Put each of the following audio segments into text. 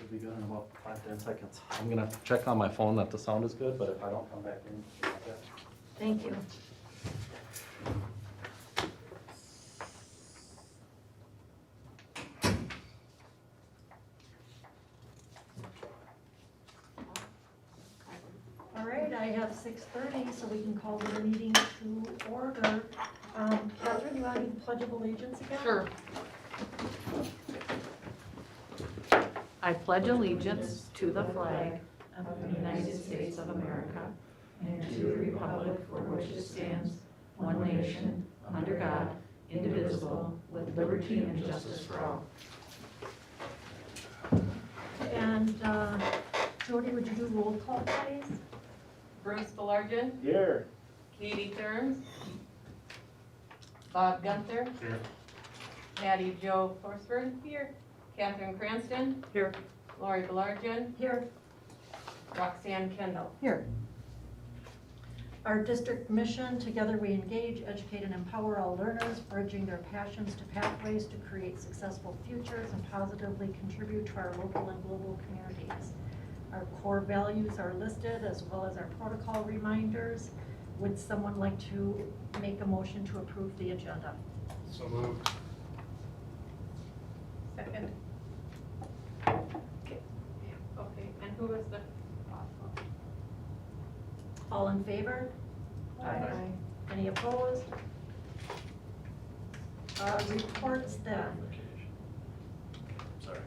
Should be good in about 5-10 seconds. I'm gonna check on my phone that the sound is good, but if I don't come back in. Thank you. All right, I have 6:30, so we can call the meeting to order. Catherine, you want to do the Pledge of Allegiance again? Sure. I pledge allegiance to the flag of the United States of America and to the republic for which it stands, one nation, under God, indivisible, with liberty and justice for all. And Jody, would you do roll call, please? Bruce Belargin, Here. Katie Stearns, Bob Gunther, Here. Patty Jo Forsberg, here, Catherine Cranston, Here. Lori Belargin, Here. Roxanne Kendall. Here. Our district mission, together we engage, educate, and empower all learners, bridging their passions to pathways to create successful futures and positively contribute to our local and global communities. Our core values are listed as well as our protocol reminders. Would someone like to make a motion to approve the agenda? So moved. Second. Okay, and who was the? All in favor? Aye. Any opposed? Reports then. Sorry.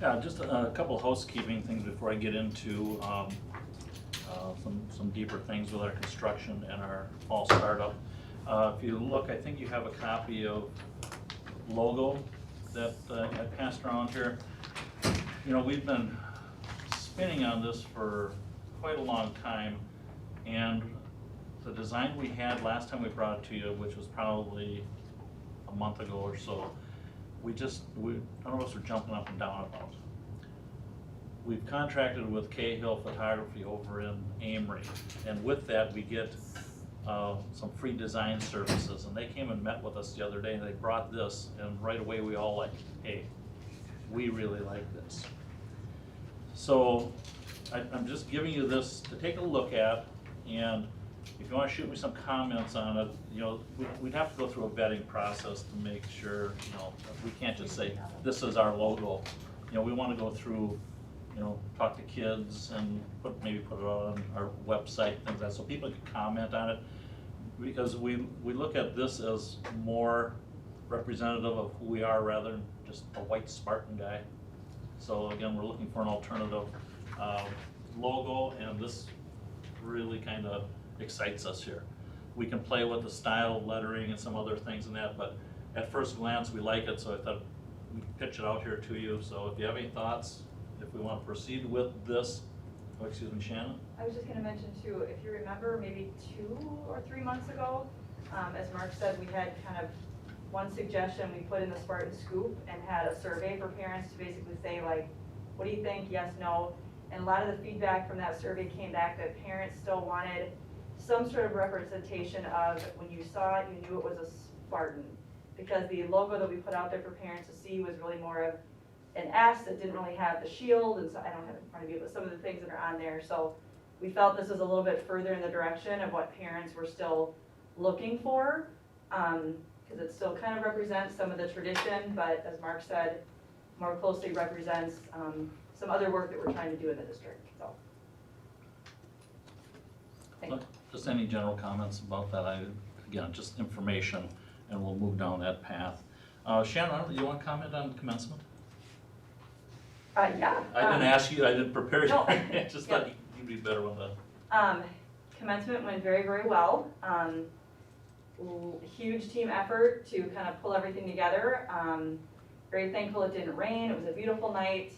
Yeah, just a couple housekeeping things before I get into some deeper things with our construction and our fall startup. If you look, I think you have a copy of logo that I passed around here. You know, we've been spinning on this for quite a long time, and the design we had last time we brought it to you, which was probably a month ago or so, none of us are jumping up and down about. We've contracted with Cahill Photography over in Amory, and with that we get some free design services, and they came and met with us the other day and they brought this, and right away we all like, hey, we really like this. So I'm just giving you this to take a look at, and if you want to shoot me some comments on it, you know, we'd have to go through a vetting process to make sure, you know, we can't just say, this is our logo. You know, we want to go through, you know, talk to kids and maybe put it on our website, things like that, so people can comment on it. Because we look at this as more representative of who we are rather than just a white Spartan guy. So again, we're looking for an alternative logo, and this really kind of excites us here. We can play with the style, lettering, and some other things in that, but at first glance, we like it, so I thought we'd pitch it out here to you. So if you have any thoughts, if we want to proceed with this, oh, excuse me, Shannon? I was just going to mention too, if you remember maybe 2 or 3 months ago, as Mark said, we had kind of one suggestion we put in the Spartan Scoop and had a survey for parents to basically say like, what do you think, yes, no? And a lot of the feedback from that survey came back that parents still wanted some sort of representation of when you saw it, you knew it was a Spartan. Because the logo that we put out there for parents to see was really more of an S that didn't really have the shield, and so I don't have it in front of you, but some of the things that are on there. So we felt this was a little bit further in the direction of what parents were still looking for, because it still kind of represents some of the tradition, but as Mark said, more closely represents some other work that we're trying to do in the district. So, thank you. Just any general comments about that? Again, just information, and we'll move down that path. Shannon, you want to comment on commencement? Yeah. I didn't ask you, I didn't prepare you. No. I just thought you'd be better with that. Commencement went very, very well. Huge team effort to kind of pull everything together. Very thankful it didn't rain. It was a beautiful night.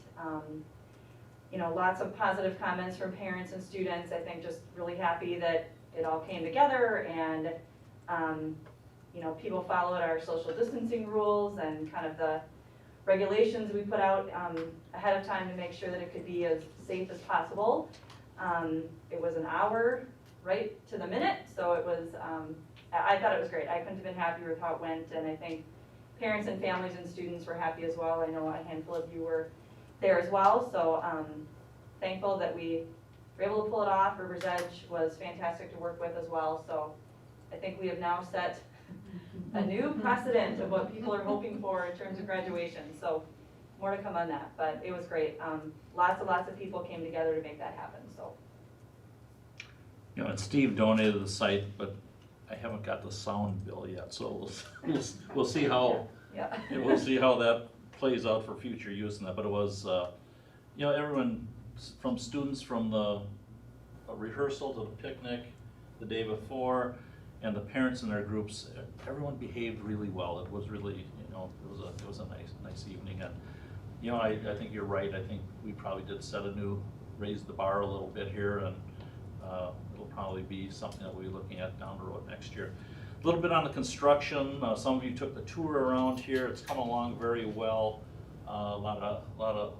You know, lots of positive comments from parents and students. I think just really happy that it all came together, and you know, people followed our social distancing rules and kind of the regulations we put out ahead of time to make sure that it could be as safe as possible. It was an hour right to the minute, so it was, I thought it was great. I couldn't have been happier with how it went, and I think parents and families and students were happy as well. I know a handful of you were there as well, so thankful that we were able to pull it off. River's Edge was fantastic to work with as well, so I think we have now set a new precedent of what people are hoping for in terms of graduation, so more to come on that, but it was great. Lots of people came together to make that happen, so. You know, and Steve donated the site, but I haven't got the sound bill yet, so we'll see how, Yeah. we'll see how that plays out for future use in that, but it was, you know, everyone, from students from the rehearsal to the picnic the day before, and the parents in their groups, everyone behaved really well. It was really, you know, it was a nice evening, and, you know, I think you're right. I think we probably did raise the bar a little bit here, and it'll probably be something that we'll be looking at down the road next year. A little bit on the construction. Some of you took the tour around here. It's come along very well. A lot of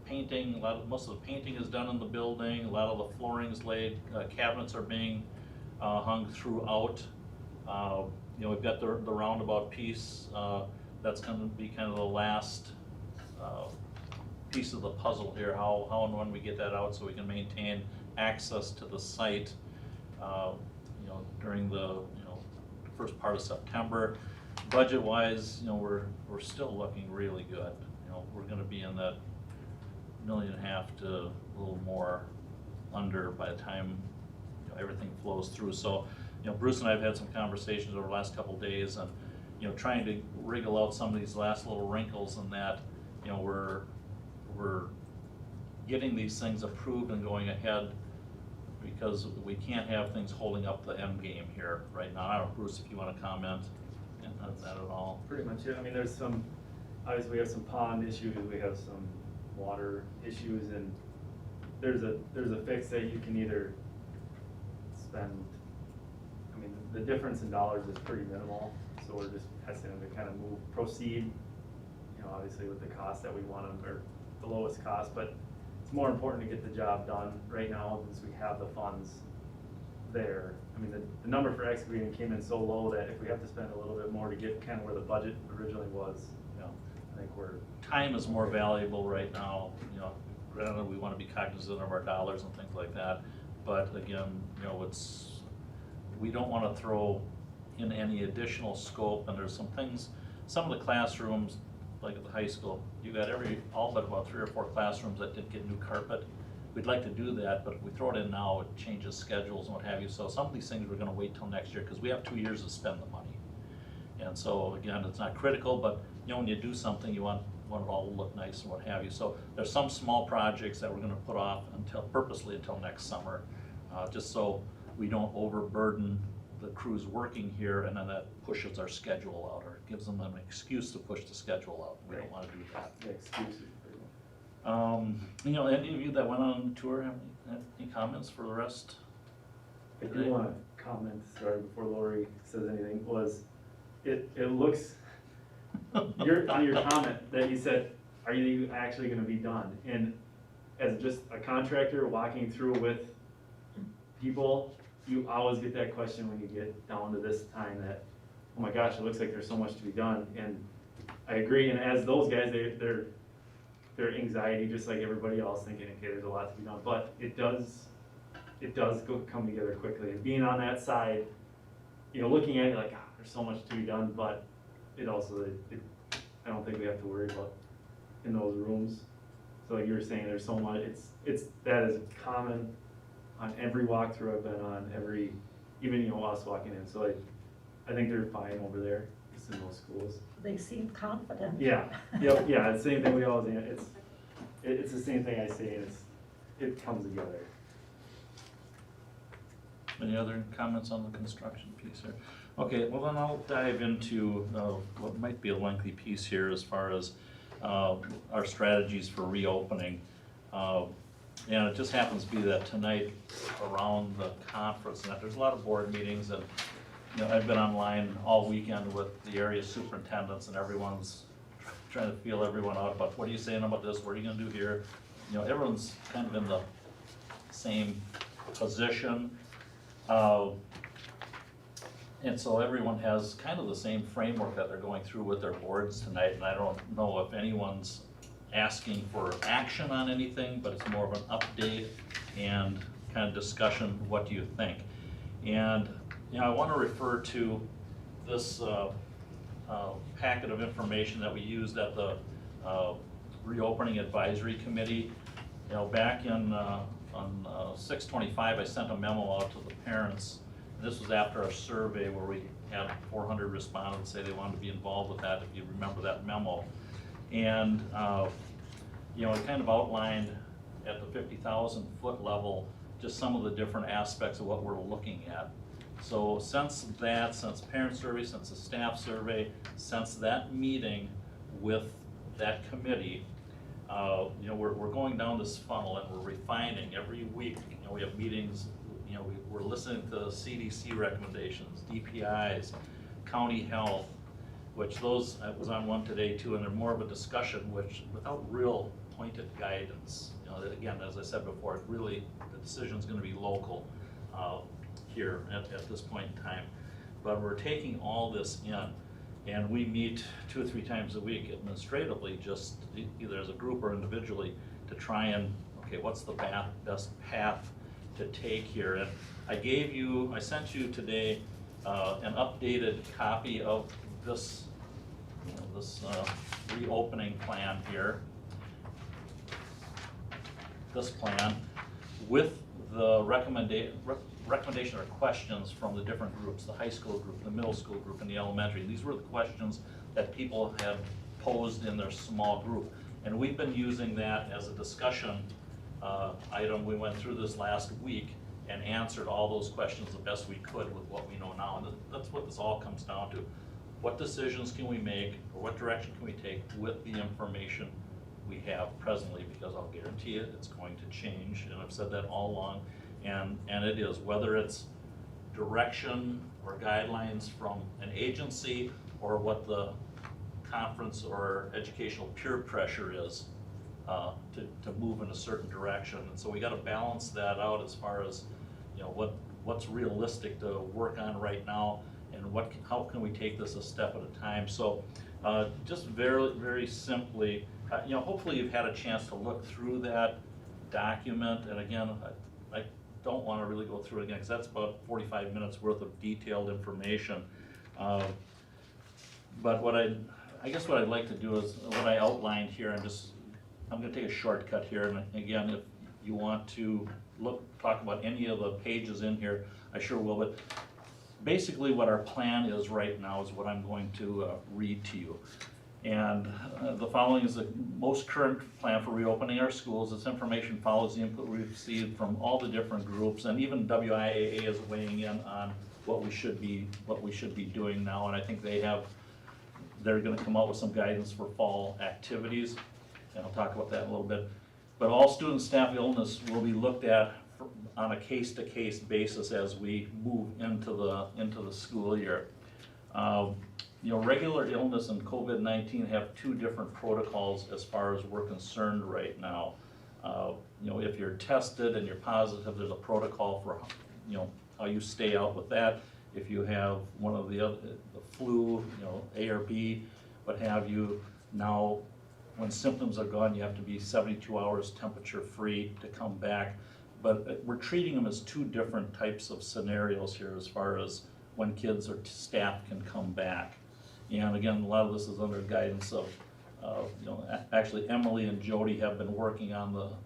painting. Most of the painting is done in the building. A lot of the flooring is laid. Cabinets are being hung throughout. You know, we've got the roundabout piece. That's going to be kind of the last piece of the puzzle here. How and when we get that out so we can maintain access to the site. You know, during the first part of September. Budget-wise, you know, we're still looking really good. You know, we're going to be in that $1.5 million to a little more under by the time everything flows through. So, you know, Bruce and I have had some conversations over the last couple of days, and you know, trying to wriggle out some of these last little wrinkles and that. You know, we're getting these things approved and going ahead, because we can't have things holding up the end game here right now. I don't know, Bruce, if you want to comment on that at all. Pretty much, yeah. I mean, there's some, obviously we have some pond issues, we have some water issues, and there's a fix that you can either spend, I mean, the difference in dollars is pretty minimal, so we're just hesitant to kind of proceed, you know, obviously with the cost that we want them, or the lowest cost, but it's more important to get the job done right now since we have the funds there. I mean, the number for excavating came in so low that if we have to spend a little bit more to get kind of where the budget originally was, you know, I think Time is more valuable right now. You know, granted, we want to be cognizant of our dollars and things like that, but again, you know, we don't want to throw in any additional scope, and there's some things, some of the classrooms, like at the high school, you got all but about 3 or 4 classrooms that did get new carpet. We'd like to do that, but if we throw it in now, it changes schedules and what have you. So some of these things we're gonna wait till next year, because we have 2 years to spend the money. And so again, it's not critical, but you know, when you do something, you want it all to look nice and what have you. So there's some small projects that we're gonna put off purposely until next summer, just so we don't overburden the crews working here, and then that pushes our schedule out, or gives them an excuse to push the schedule out. We don't want to do that. the excuses pretty much. You know, any of you that went on the tour have any comments for the rest? I do want to comment, sorry, before Lori says anything, was it looks, on your comment that you said, are you actually gonna be done? And as just a contractor walking through with people, you always get that question when you get down to this time that, oh my gosh, it looks like there's so much to be done. And I agree, and as those guys, their anxiety, just like everybody else, thinking, okay, there's a lot to be done, but it does come together quickly. And being on that side, you know, looking at it like, there's so much to be done, but it also, I don't think we have to worry about in those rooms. So like you were saying, there's so much, that is common on every walkthrough I've been on, even, you know, us walking in. So I think they're fine over there, just in those schools. They seem confident. Yeah, yep, yeah, it's the same thing we always, it's the same thing I say, and it comes together. Any other comments on the construction piece here? Okay, well then I'll dive into what might be a lengthy piece here as far as our strategies for reopening. And it just happens to be that tonight around the conference, and there's a lot of board meetings, and you know, I've been online all weekend with the area superintendents, and everyone's trying to feel everyone out about what are you saying about this, what are you gonna do here? You know, everyone's kind of in the same position. And so everyone has kind of the same framework that they're going through with their boards tonight, and I don't know if anyone's asking for action on anything, but it's more of an update and kind of discussion, what do you think? And, you know, I want to refer to this packet of information that we used at the Reopening Advisory Committee. You know, back in, on 6/25, I sent a memo out to the parents. This was after our survey where we had 400 respondents say they wanted to be involved with that, if you remember that memo. And, you know, it kind of outlined at the 50,000 foot level, just some of the different aspects of what we're looking at. So since parent survey, since the staff survey, since that meeting with that committee, you know, we're going down this funnel and we're refining every week. You know, we have meetings, you know, we're listening to CDC recommendations, DPIs, county health, which those, I was on one today too, and they're more of a discussion which without real pointed guidance. You know, that again, as I said before, really the decision's gonna be local here at this point in time. But we're taking all this in, and we meet 2 or 3 times a week administratively, just either as a group or individually, to try and, okay, what's the best path to take here? And I sent you today an updated copy of this, you know, this reopening plan here. This plan with the recommendation or questions from the different groups, the high school group, the middle school group, and the elementary. These were the questions that people had posed in their small group. And we've been using that as a discussion item. We went through this last week and answered all those questions the best we could with what we know now. And that's what this all comes down to. What decisions can we make, or what direction can we take with the information we have presently? Because I'll guarantee you it's going to change, and I've said that all along. And it is, whether it's direction or guidelines from an agency or what the conference or educational peer pressure is to move in a certain direction. And so we got to balance that out as far as, you know, what's realistic to work on right now, and how can we take this a step at a time. So just very, very simply, you know, hopefully you've had a chance to look through that document. And again, I don't want to really go through it again, because that's about 45 minutes worth of detailed information. But I guess what I'd like to do is what I outlined here, I'm going to take a shortcut here. And again, if you want to talk about any of the pages in here, I sure will. But basically what our plan is right now is what I'm going to read to you. And the following is the most current plan for reopening our schools. This information follows the input we received from all the different groups, and even WIAA is weighing in on what we should be doing now. And I think they're going to come out with some guidance for fall activities, and I'll talk about that in a little bit. But all student staff illness will be looked at on a case-to-case basis as we move into the school year. You know, regular illness and COVID-19 have 2 different protocols as far as we're concerned right now. You know, if you're tested and you're positive, there's a protocol for, you know, how you stay out with that. If you have one of the flu, you know, A or B, what have you, now when symptoms are gone, you have to be 72 hours temperature free to come back. But we're treating them as 2 different types of scenarios here as far as when kids or staff can come back. And again, a lot of this is under guidance of, you know, actually Emily and Jody have been working on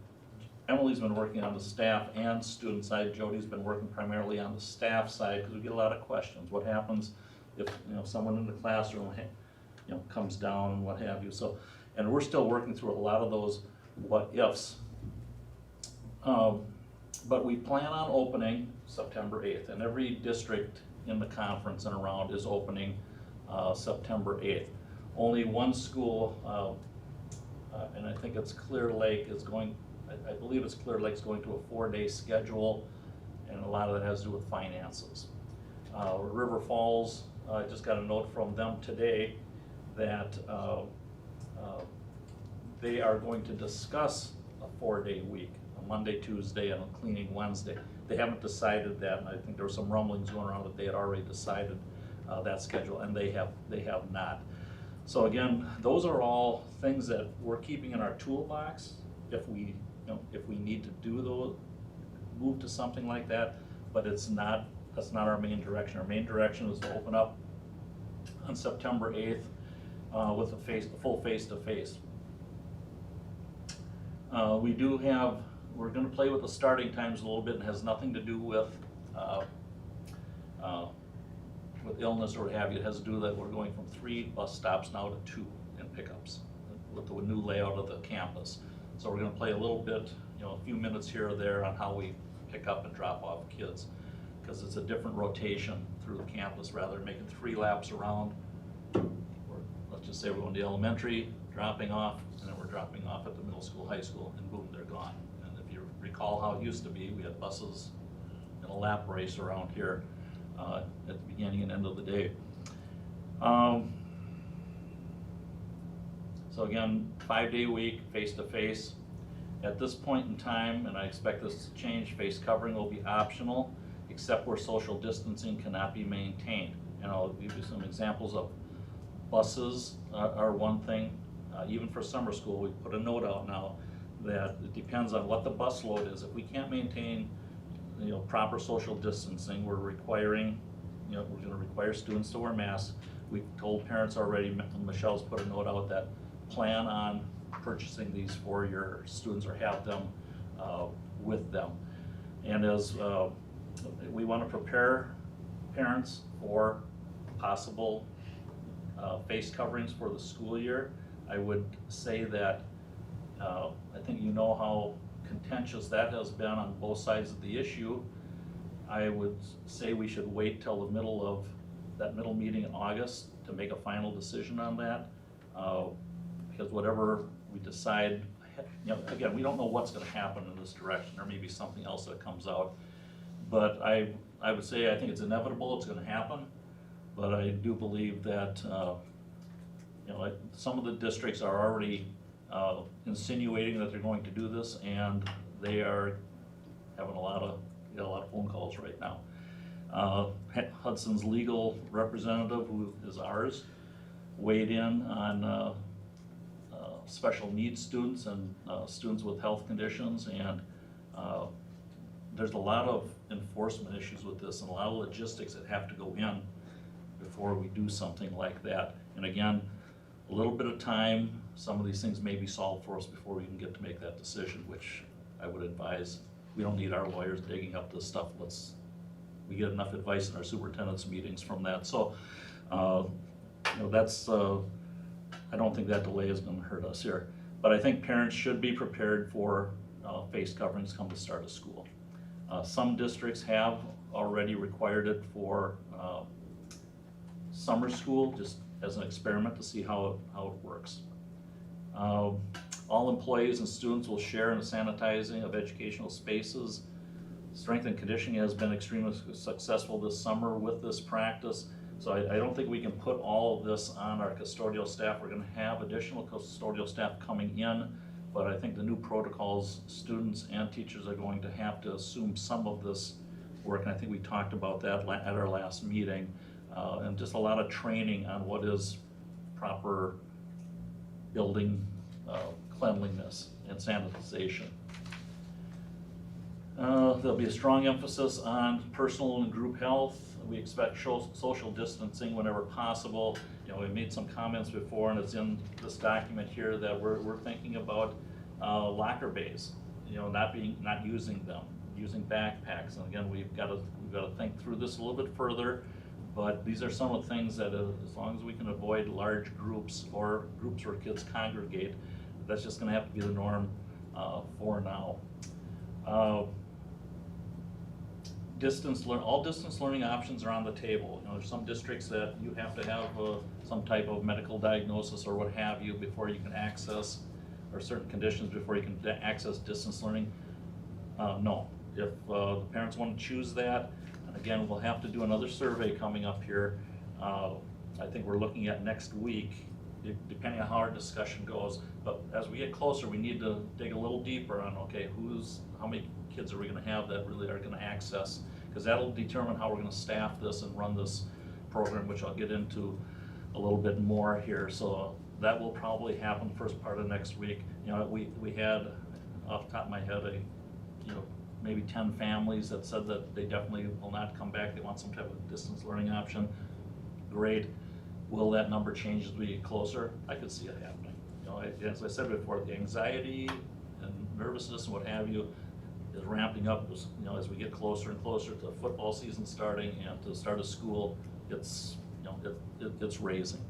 Emily's been working on the staff and student side. Jody's been working primarily on the staff side, because we get a lot of questions. What happens if, you know, someone in the classroom, you know, comes down and what have you. So, and we're still working through a lot of those what ifs. But we plan on opening September 8th, and every district in the conference and around is opening September 8th. Only one school, and I think it's Clear Lake, is going, I believe it's Clear Lake's going to a 4-day schedule, and a lot of that has to do with finances. River Falls, I just got a note from them today that they are going to discuss a 4-day week, a Monday, Tuesday, and a cleaning Wednesday. they haven't decided that, and I think there were some rumblings going around that they had already decided that schedule, and they have not. So again, those are all things that we're keeping in our toolbox if we, if we need to do those, move to something like that, but that's not our main direction. Our main direction is to open up on September 8th with a full face-to-face. We're gonna play with the starting times a little bit, and has nothing to do with illness or what have you. It has to do with that we're going from 3 bus stops now to 2 in pickups with the new layout of the campus. So we're gonna play a little bit, a few minutes here or there on how we pick up and drop off kids, because it's a different rotation through the campus rather than making 3 laps around. Let's just say we're going to elementary, dropping off, and then we're dropping off at the middle school, high school, and boom, they're gone. And if you recall how it used to be, we had buses in a lap race around here at the beginning and end of the day. So again, 5-day week, face-to-face. At this point in time, and I expect this to change, face covering will be optional, except where social distancing cannot be maintained. And I'll give you some examples of buses are one thing. Even for summer school, we put a note out now that it depends on what the bus load is. If we can't maintain, proper social distancing, we're requiring, we're gonna require students to wear masks. We've told parents already, Michelle's put a note out that plan on purchasing these for your students or have them with them. And as we want to prepare parents for possible face coverings for the school year, I would say that I think you know how contentious that has been on both sides of the issue. I would say we should wait till the middle of that middle meeting in August to make a final decision on that, because whatever we decide, again, we don't know what's going to happen in this direction. There may be something else that comes out, but I would say I think it's inevitable it's going to happen. But I do believe that some of the districts are already insinuating that they're going to do this, and they are having a lot of phone calls right now. Hudson's legal representative, who is ours, weighed in on special needs students and students with health conditions, and there's a lot of enforcement issues with this and a lot of logistics that have to go in before we do something like that. And again, a little bit of time, some of these things may be solved for us before we can get to make that decision, which I would advise. We don't need our lawyers digging up this stuff. We get enough advice in our superintendent's meetings from that. So that's, I don't think that delay is going to hurt us here. But I think parents should be prepared for face coverings come the start of school. Some districts have already required it for summer school, just as an experiment to see how it works. All employees and students will share in the sanitizing of educational spaces. Strength and conditioning has been extremely successful this summer with this practice. So I don't think we can put all of this on our custodial staff. We're going to have additional custodial staff coming in, but I think the new protocols, students and teachers are going to have to assume some of this work. And I think we talked about that at our last meeting, and just a lot of training on what is proper building cleanliness and sanitization. There'll be a strong emphasis on personal and group health. We expect social distancing whenever possible. We made some comments before, and it's in this document here that we're thinking about locker bays. Not using them, using backpacks. And again, we've got to think through this a little bit further. But these are some of the things that, as long as we can avoid large groups or groups where kids congregate, that's just going to have to be the norm for now. All distance learning options are on the table. There's some districts that you have to have some type of medical diagnosis or what have you before you can access, or certain conditions before you can access distance learning. No, if the parents want to choose that, and again, we'll have to do another survey coming up here. I think we're looking at next week, depending on how our discussion goes. But as we get closer, we need to dig a little deeper on, okay, how many kids are we gonna have that really are gonna access? Because that'll determine how we're gonna staff this and run this program, which I'll get into a little bit more here. So that will probably happen first part of next week. You know, we had, off the top of my head, maybe 10 families that said that they definitely will not come back. They want some type of distance learning option. Great. Will that number change as we get closer? I could see it happening. You know, as I said before, the anxiety and nervousness and what have you is ramping up as, as we get closer and closer to football season starting and to the start of school. It's it's raising.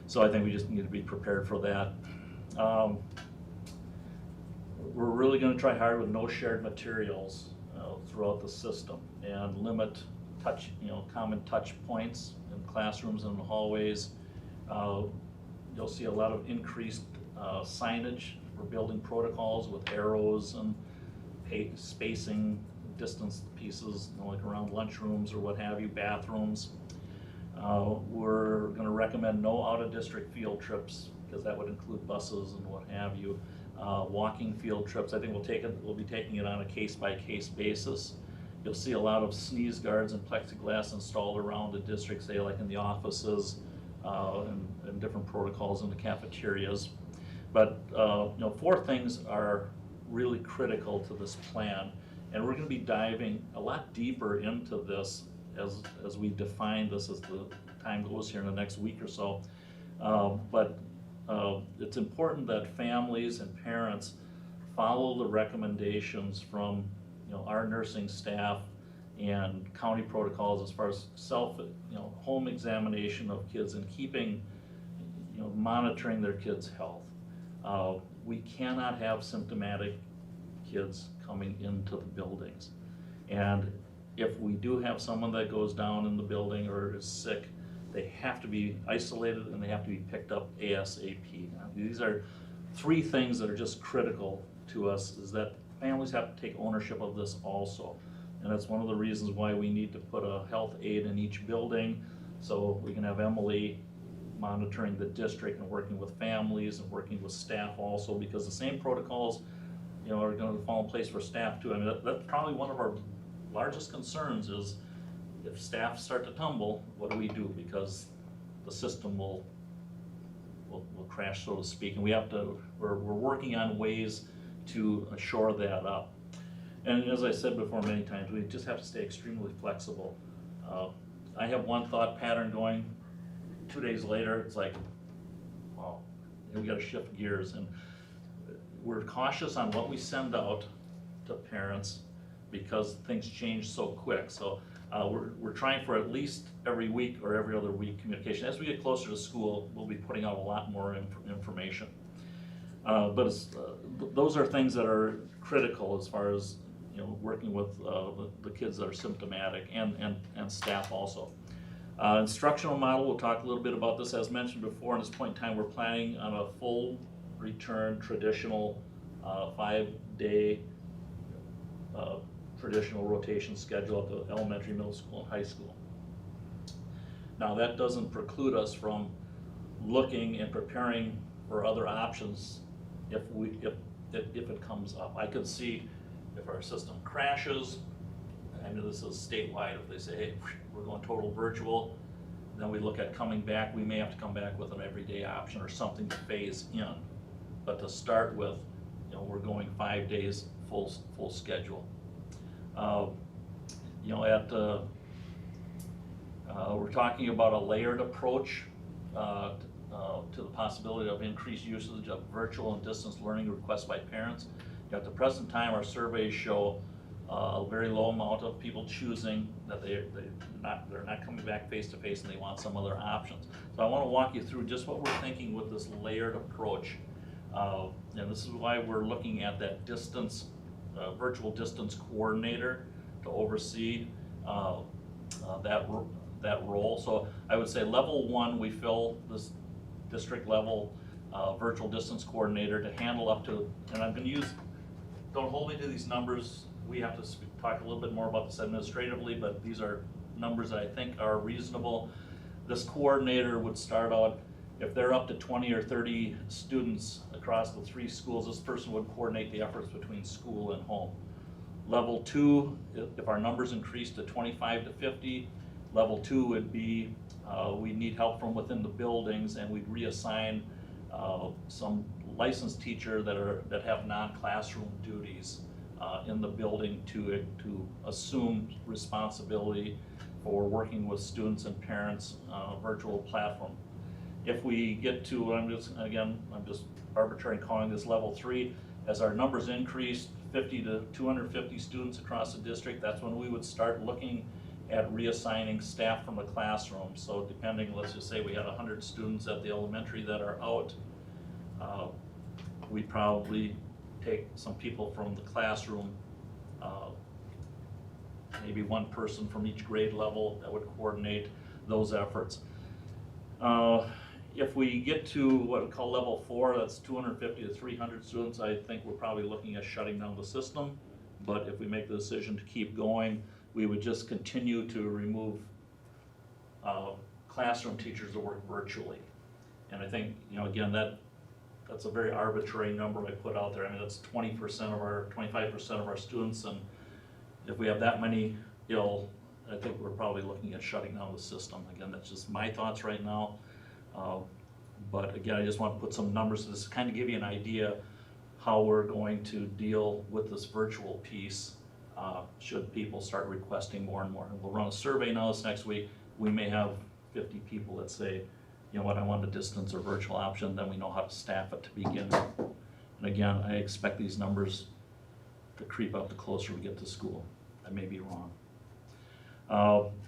So I think we just need to be prepared for that. We're really going to try hard with no shared materials throughout the system and limit common touch points in classrooms and in the hallways. You'll see a lot of increased signage for building protocols with arrows and spacing, distance pieces, like around lunchrooms or what have you, bathrooms. We're going to recommend no out-of-district field trips because that would include buses and what have you. Walking field trips, I think we'll be taking it on a case-by-case basis. You'll see a lot of sneeze guards and plexiglass installed around the district, say like in the offices and different protocols in the cafeterias. But 4 things are really critical to this plan, and we're going to be diving a lot deeper into this as we define this as the time goes here in the next week or so. But it's important that families and parents follow the recommendations from our nursing staff and county protocols as far as home examination of kids and keeping monitoring their kids' health. We cannot have symptomatic kids coming into the buildings, and if we do have someone that goes down in the building or is sick, they have to be isolated and they have to be picked up ASAP. Now, these are 3 things that are just critical to us, is that families have to take ownership of this also. And that's one of the reasons why we need to put a health aide in each building, so we can have Emily monitoring the district and working with families and working with staff also, because the same protocols are going to fall in place for staff too. I mean, that's probably one of our largest concerns is if staff start to tumble, what do we do? Because the system will crash, so to speak, and we're working on ways to shore that up. And as I said before many times, we just have to stay extremely flexible. I have one thought pattern going, 2 days later, it's like, wow, we gotta shift gears, and we're cautious on what we send out to parents because things change so quick. So we're trying for at least every week or every other week communication. As we get closer to school, we'll be putting out a lot more information. But those are things that are critical as far as working with the kids that are symptomatic and staff also. Instructional model, we'll talk a little bit about this. As mentioned before, at this point in time, we're planning on a full return traditional 5-day traditional rotation schedule at the elementary, middle school, and high school. Now, that doesn't preclude us from looking and preparing for other options if it comes up. I could see if our system crashes, I know this is statewide, if they say, hey, we're going total virtual, then we look at coming back. We may have to come back with an everyday option or something to phase in. But to start with, we're going 5 days full schedule. We're talking about a layered approach to the possibility of increased usage of virtual and distance learning requests by parents. At the present time, our surveys show a very low amount of people choosing that they're not coming back face to face and they want some other options. So I want to walk you through just what we're thinking with this layered approach. And this is why we're looking at that virtual distance coordinator to oversee that role. So I would say level 1, we fill this district level virtual distance coordinator to handle up to, and I'm going to use, don't hold me to these numbers, we have to talk a little bit more about this administratively, but these are numbers that I think are reasonable. This coordinator would start out, if they're up to 20 or 30 students across the 3 schools, this person would coordinate the efforts between school and home. Level 2, if our numbers increase to 25 to 50, level 2 would be, we need help from within the buildings, and we'd reassign some licensed teacher that have non-classroom duties in the building to assume responsibility for working with students and parents on a virtual platform. If we get to, I'm just arbitrary calling this level 3, as our numbers increase 50 to 250 students across the district, that's when we would start looking at reassigning staff from the classroom. So depending, let's just say we had 100 students at the elementary that are out, we'd probably take some people from the classroom, maybe one person from each grade level that would coordinate those efforts. If we get to what we call level 4, that's 250 to 300 students, I think we're probably looking at shutting down the system. But if we make the decision to keep going, we would just continue to remove classroom teachers that work virtually. And I think, again, that's a very arbitrary number I put out there. I mean, that's 20% of our, 25% of our students, and if we have that many ill, I think we're probably looking at shutting down the system. Again, that's just my thoughts right now. But again, I just want to put some numbers to this to kind of give you an idea how we're going to deal with this virtual piece should people start requesting more and more. And we'll run a survey now this next week. We may have 50 people that say, you know what, I want a distance or virtual option, then we know how to staff it to begin with. And again, I expect these numbers to creep up the closer we get to school. I may be wrong.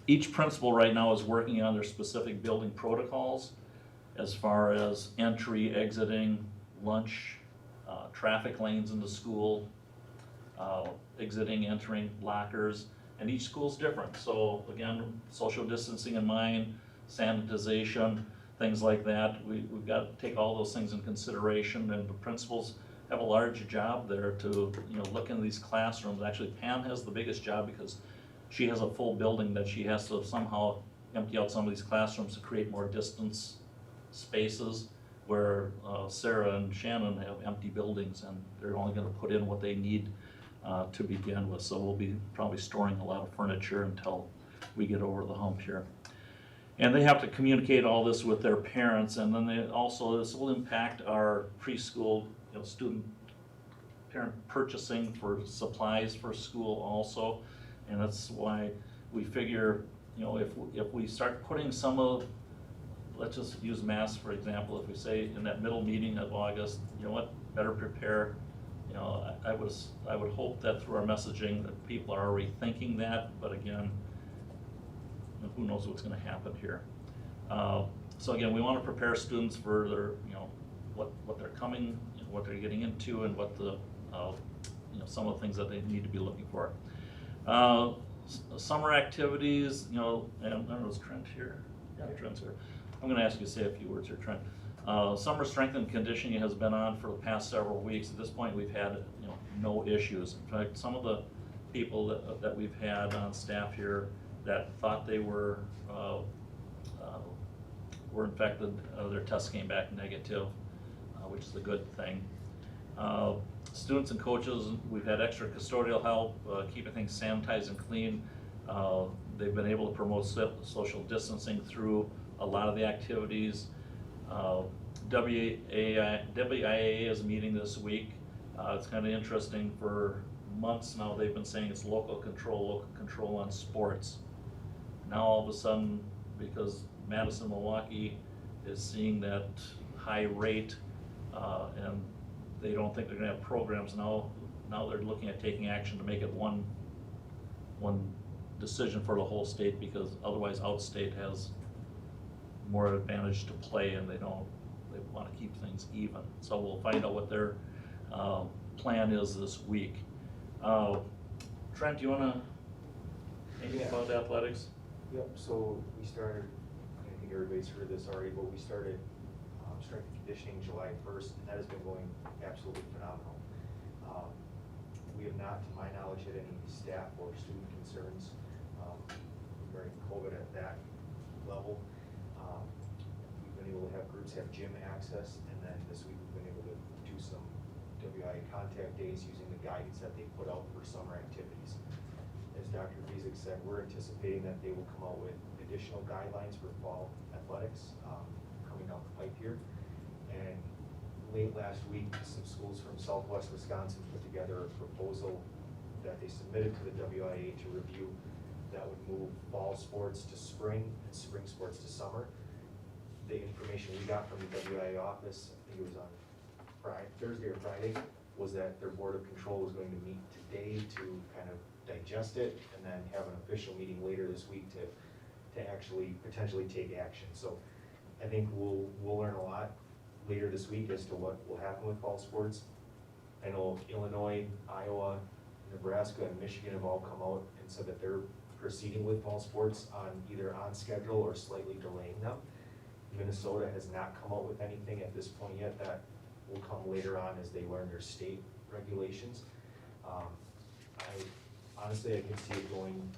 Each principal right now is working on their specific building protocols as far as entry, exiting, lunch, traffic lanes in the school, exiting, entering, lockers, and each school's different. So again, social distancing in mind, sanitization, things like that. We've got to take all those things in consideration, and the principals have a large job there to look into these classrooms. Actually, Pam has the biggest job because she has a full building that she has to somehow empty out some of these classrooms to create more distance spaces, where Sarah and Shannon have empty buildings and they're only going to put in what they need to begin with. So we'll be probably storing a lot of furniture until we get over the hump here. And they have to communicate all this with their parents, and then this will impact our preschool student parent purchasing for supplies for school also. And that's why we figure, if we start putting some of, let's just use masks for example, if we say in that middle meeting of August, better prepare. I would hope that through our messaging that people are already thinking that, but again, who knows what's going to happen here. So again, we want to prepare students for their, what they're coming, what they're getting into, and what the, some of the things that they need to be looking for. Summer activities, and I don't know, is Trent here? Yeah, Trent's here. I'm going to ask you to say a few words here, Trent. Summer strength and conditioning has been on for the past several weeks. At this point, we've had no issues. In fact, some of the people that we've had on staff here that thought they were infected, their tests came back negative, which is a good thing. Students and coaches, we've had extra custodial help, keeping things sanitized and clean. They've been able to promote social distancing through a lot of the activities. WIA is meeting this week. It's kind of interesting. For months now they've been saying it's local control on sports. Now all of a sudden, because Madison, Milwaukee is seeing that high rate, and they don't think they're going to have programs now they're looking at taking action to make it one decision for the whole state, because otherwise outstate has more advantage to play, and they want to keep things even. So we'll find out what their plan is this week. Trent, do you want to anything about athletics? Yep, so we started, I think everybody's heard this already, but we started strength and conditioning July 1st, and that has been going absolutely phenomenal. We have not, to my knowledge, had any staff or student concerns regarding COVID at that level. We've been able to have groups have gym access, and then this week we've been able to do some WI contact days using the guidance that they put out for summer activities. As Dr. Bezick said, we're anticipating that they will come out with additional guidelines for fall athletics coming down the pipe here. And late last week, some schools from Southwest Wisconsin put together a proposal that they submitted to the WIA to review that would move fall sports to spring and spring sports to summer. The information we got from the WIA office, I think it was on Thursday or Friday, was that their board of control was going to meet today to kind of digest it and then have an official meeting later this week to actually potentially take action. So I think we'll learn a lot later this week as to what will happen with fall sports. I know Illinois, Iowa, Nebraska, and Michigan have all come out and said that they're proceeding with fall sports on either on schedule or slightly delaying them. Minnesota has not come out with anything at this point yet. That will come later on as they learn their state regulations. Honestly, I can see it going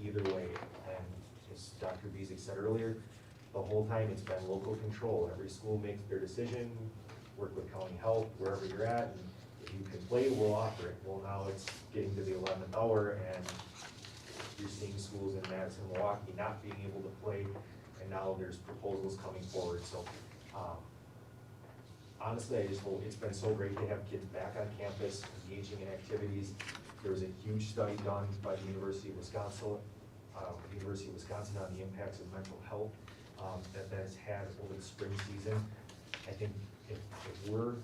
either way. And as Dr. Bezick said earlier, the whole time it's been local control. Every school makes their decision, work with county health, wherever you're at, and if you can play, we'll offer it. Well, now it's getting to the 11th hour, and you're seeing schools in Madison, Milwaukee not being able to play, and now there's proposals coming forward. So honestly, I just hope, it's been so great to have kids back on campus, engaging in activities. There was a huge study done by the University of Wisconsin on the impacts of mental health that has had over the spring season. I think if we're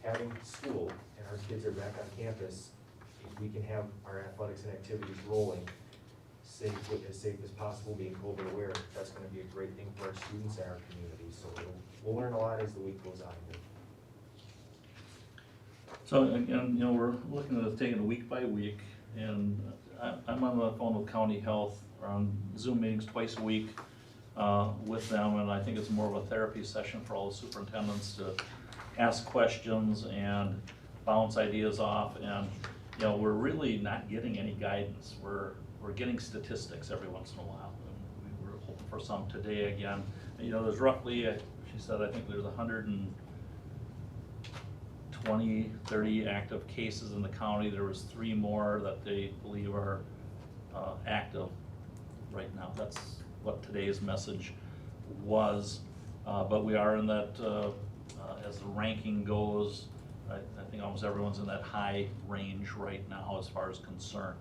having school and our kids are back on campus, if we can have our athletics and activities rolling, as safe as possible, being COVID aware, that's gonna be a great thing for our students and our community. So we'll learn a lot as the week goes on here. So again, we're looking at taking it week by week, and I'm on the phone with county health, or on Zoom meetings twice a week with them, and I think it's more of a therapy session for all the superintendents to ask questions and bounce ideas off. And we're really not getting any guidance. We're getting statistics every once in a while, and we were hoping for some today again. There's roughly, she said, I think there's 130 active cases in the county. There was 3 more that they believe are active right now. That's what today's message was. But we are in that, as the ranking goes, I think almost everyone's in that high range right now as far as concern.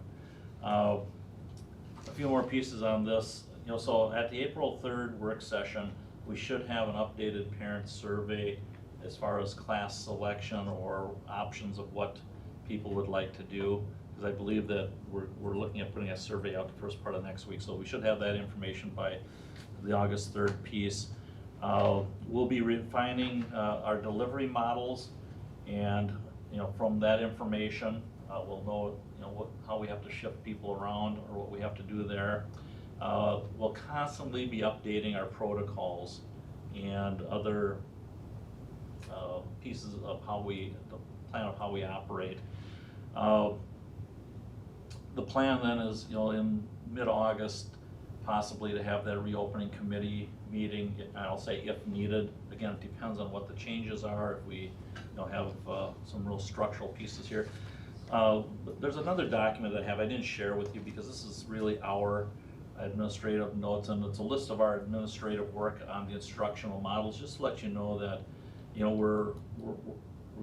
A few more pieces on this. So at the April 3rd work session, we should have an updated parent survey as far as class selection or options of what people would like to do. Because I believe that we're looking at putting a survey out the first part of next week. So we should have that information by the August 3rd piece. We'll be refining our delivery models, and from that information, we'll know how we have to shift people around or what we have to do there. We'll constantly be updating our protocols and other pieces of the plan of how we operate. The plan then is, in mid-August, possibly to have that reopening committee meeting. I'll say if needed. Again, it depends on what the changes are. If we have some real structural pieces here. There's another document that I didn't share with you because this is really our administrative notes, and it's a list of our administrative work on the instructional models, just to let you know that we're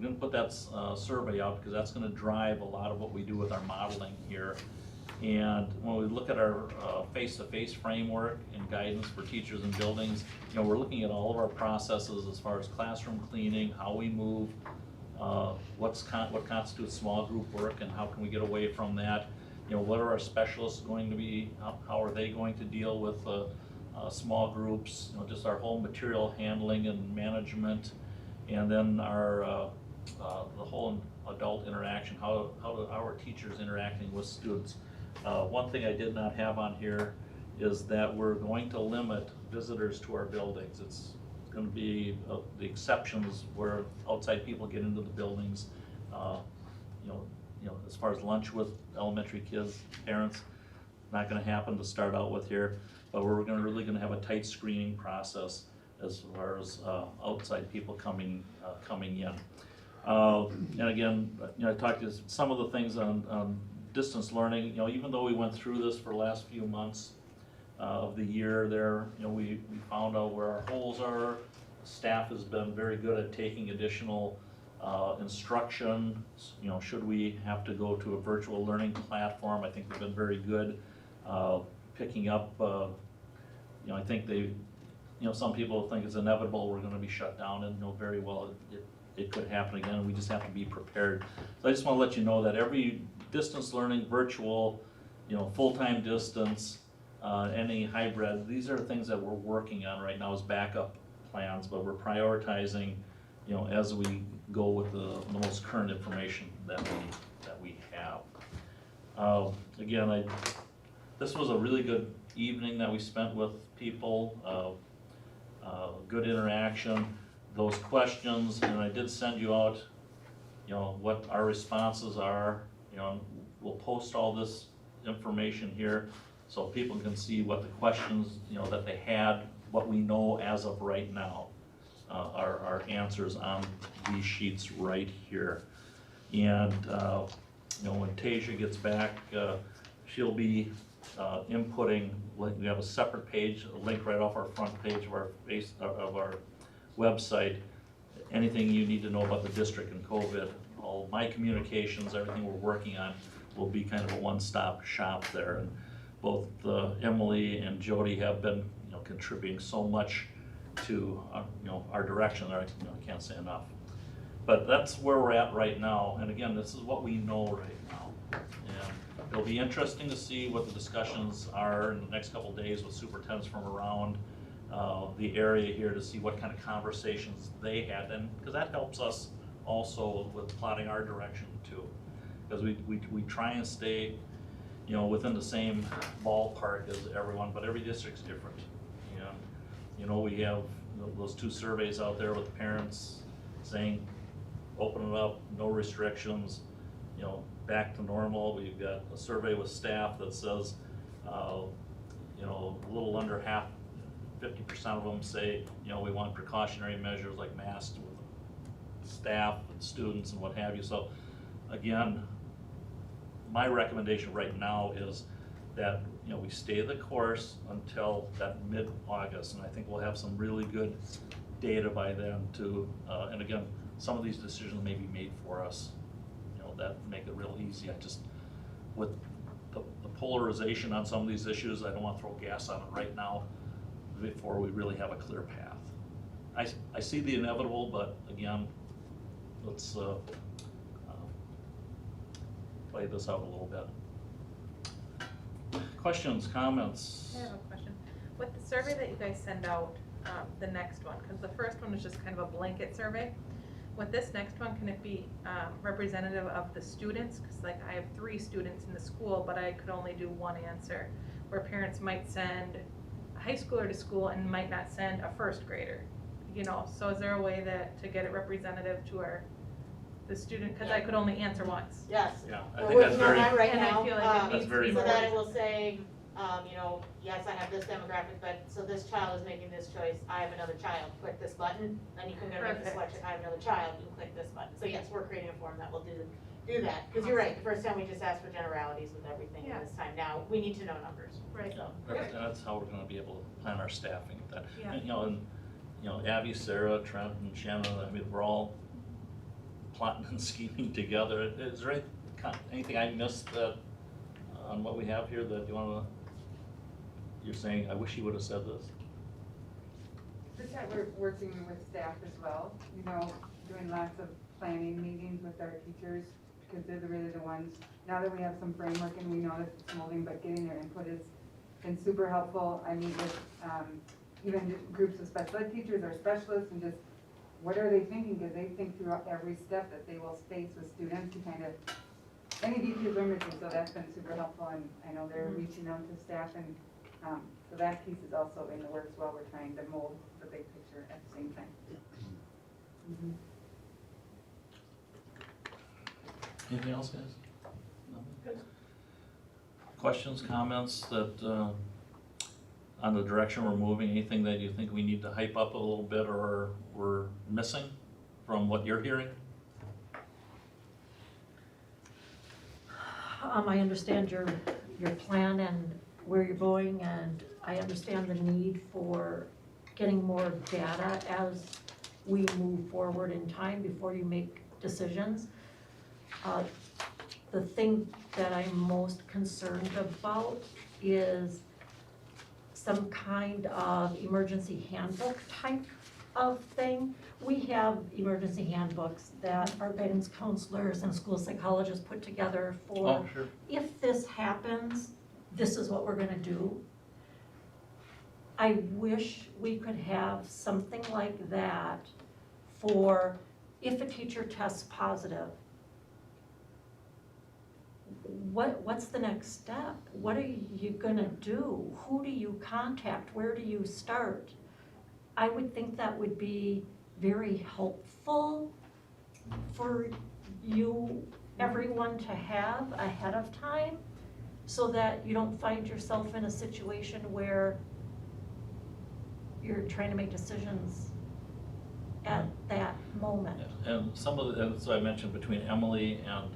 going to put that survey out because that's going to drive a lot of what we do with our modeling here. And when we look at our face-to-face framework and guidance for teachers and buildings, we're looking at all of our processes as far as classroom cleaning, how we move, what constitutes small group work, and how can we get away from that. What are our specialists going to be? How are they going to deal with small groups? Just our whole material handling and management, and then our the whole adult interaction. How are our teachers interacting with students? One thing I did not have on here is that we're going to limit visitors to our buildings. It's going to be the exceptions where outside people get into the buildings. As far as lunch with elementary kids, parents, not going to happen to start out with here. But we're really going to have a tight screening process as far as outside people coming in. And again, I talked to some of the things on distance learning, even though we went through this for the last few months of the year there, we found out where our holes are. Staff has been very good at taking additional instruction, should we have to go to a virtual learning platform, I think they've been very good picking up, I think they, some people think it's inevitable we're gonna be shut down, and very well it could happen again, and we just have to be prepared. So I just wanna let you know that every distance learning, virtual, full-time distance, any hybrid, these are things that we're working on right now as backup plans, but we're prioritizing, as we go with the most current information that we have. Again, this was a really good evening that we spent with people, good interaction, those questions, and I did send you out, what our responses are, we'll post all this information here so people can see what the questions, that they had, what we know as of right now. Our answers on these sheets right here. And, when Tasia gets back, she'll be inputting, we have a separate page, a link right off our front page of our website. Anything you need to know about the district and COVID, all my communications, everything we're working on will be kind of a one-stop shop there. And both Emily and Jody have been, contributing so much to, our direction. I can't say enough. But that's where we're at right now. And again, this is what we know right now. And it'll be interesting to see what the discussions are in the next couple of days with superintendents from around the area here to see what kind of conversations they had, and because that helps us also with plotting our direction too. Because we try and stay, within the same ballpark as everyone, but every district's different. We have those 2 surveys out there with the parents saying, open it up, no restrictions, back to normal. We've got a survey with staff that says, a little under half, 50% of them say, we want precautionary measures like masks with staff and students and what have you. So again, my recommendation right now is that, we stay the course until that mid-August, and I think we'll have some really good data by then to, and again, some of these decisions may be made for us, that make it real easy. I just, with the polarization on some of these issues, I don't want to throw gas on it right now before we really have a clear path. I see the inevitable, but again, let's play this out a little bit. Questions, comments? I have a question. With the survey that you guys send out, the next one, because the first one was just kind of a blanket survey. With this next one, can it be representative of the students? Because like I have 3 students in the school, but I could only do 1 answer. Where parents might send a high schooler to school and might not send a 1st grader. So is there a way to get it representative to the student? Because I could only answer once. Yes. Yeah, I We're think that's working on very, that right And I now. feel like it that's needs to very be So more. that it will say, yes, I have this demographic, but so this child is making this choice, I have another child, click this button, then you can go to make the Perfect. selection, I have another child, you click this button. So yes, we're creating a form that will do that, because you're right, the first time we just asked for generalities with everything, Yeah. and this time now, we need to know numbers. Right. yeah, that's how we're gonna be able to plan our staffing. That, Yeah. and, Abby, Sarah, Trent, and Shannon, I mean, we're all plotting and scheming together. Is there anything I missed on what we have here that you're saying, I wish you would have said this? Just that we're working with staff as well, doing lots of planning meetings with our teachers, because they're really the ones, now that we have some framework and we know that it's molding, but getting their input has been super helpful. I meet with even groups of special ed teachers or specialists, and just, what are they thinking? Because they think throughout every step that they will face with students, and kind of, any details are missing, so that's been super helpful, and I know they're reaching out to staff, and so that piece is also in the works while we're trying to mold the big picture at the same time. Anything else, guys? No? Good. Questions, comments that, on the direction we're moving, anything that you think we need to hype up a little bit or we're missing from what you're hearing? I understand your plan and where you're going, and I understand the need for getting more data as we move forward in time before you make decisions. The thing that I'm most concerned about is some kind of emergency handbook type of thing. We have emergency handbooks that our guidance counselors and school psychologists put together for, Oh, sure. if this happens, this is what we're gonna do. I wish we could have something like that for if a teacher tests positive. What's the next step? What are you gonna do? Who do you contact? Where do you start? I would think that would be very helpful for you, everyone to have ahead of time, so that you don't find yourself in a situation where you're trying to make decisions at that moment. And some of the, as I mentioned, between Emily and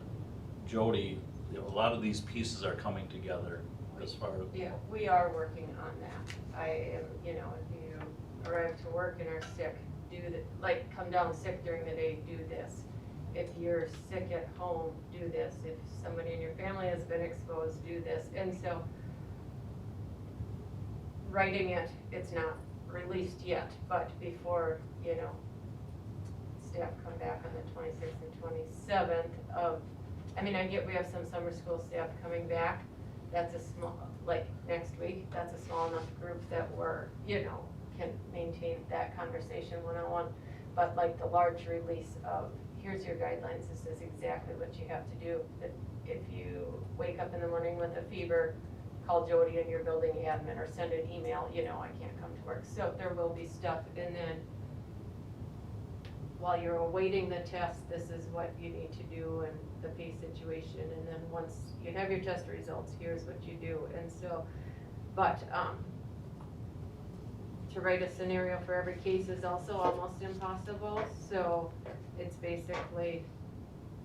Jody, you know, a lot of these pieces are coming together as far as. Yeah, we are working on that. I am, you know, if you arrive to work and are sick, do the, like, come down sick during the day, do this. If you're sick at home, do this. If somebody in your family has been exposed, do this. And so, writing it, it's not released yet, but before, you know, staff come back on the 26th and 27th of, I mean, I get we have some summer school staff coming back. That's a small, like next week, that's a small enough group that we're, you know, can maintain that conversation one-on-one. But like the large release of, here's your guidelines, this is exactly what you have to do. That if you wake up in the morning with a fever, call Jody and your building admin or send an email, you know, I can't come to work. So there will be stuff, and then while you're awaiting the test, this is what you need to do and the pay situation, and then once you have your test results, here's what you do. And so, but to write a scenario for every case is also almost impossible, so it's basically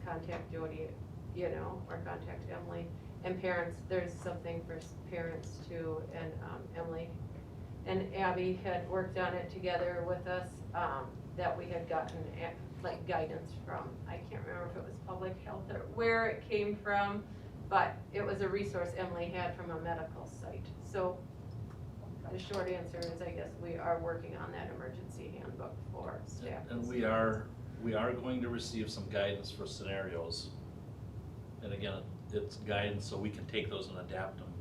contact Jody, you know, or contact Emily. And parents, there's something for parents too, and Emily and Abby had worked on it together with us, that we had gotten like guidance from, I can't remember if it was public health or where it came from, but it was a resource Emily had from a medical site. So the short answer is, I guess we are working on that emergency handbook for staff. And we are going to receive some guidance for scenarios. And again, it's guidance, so we can take those and adapt them,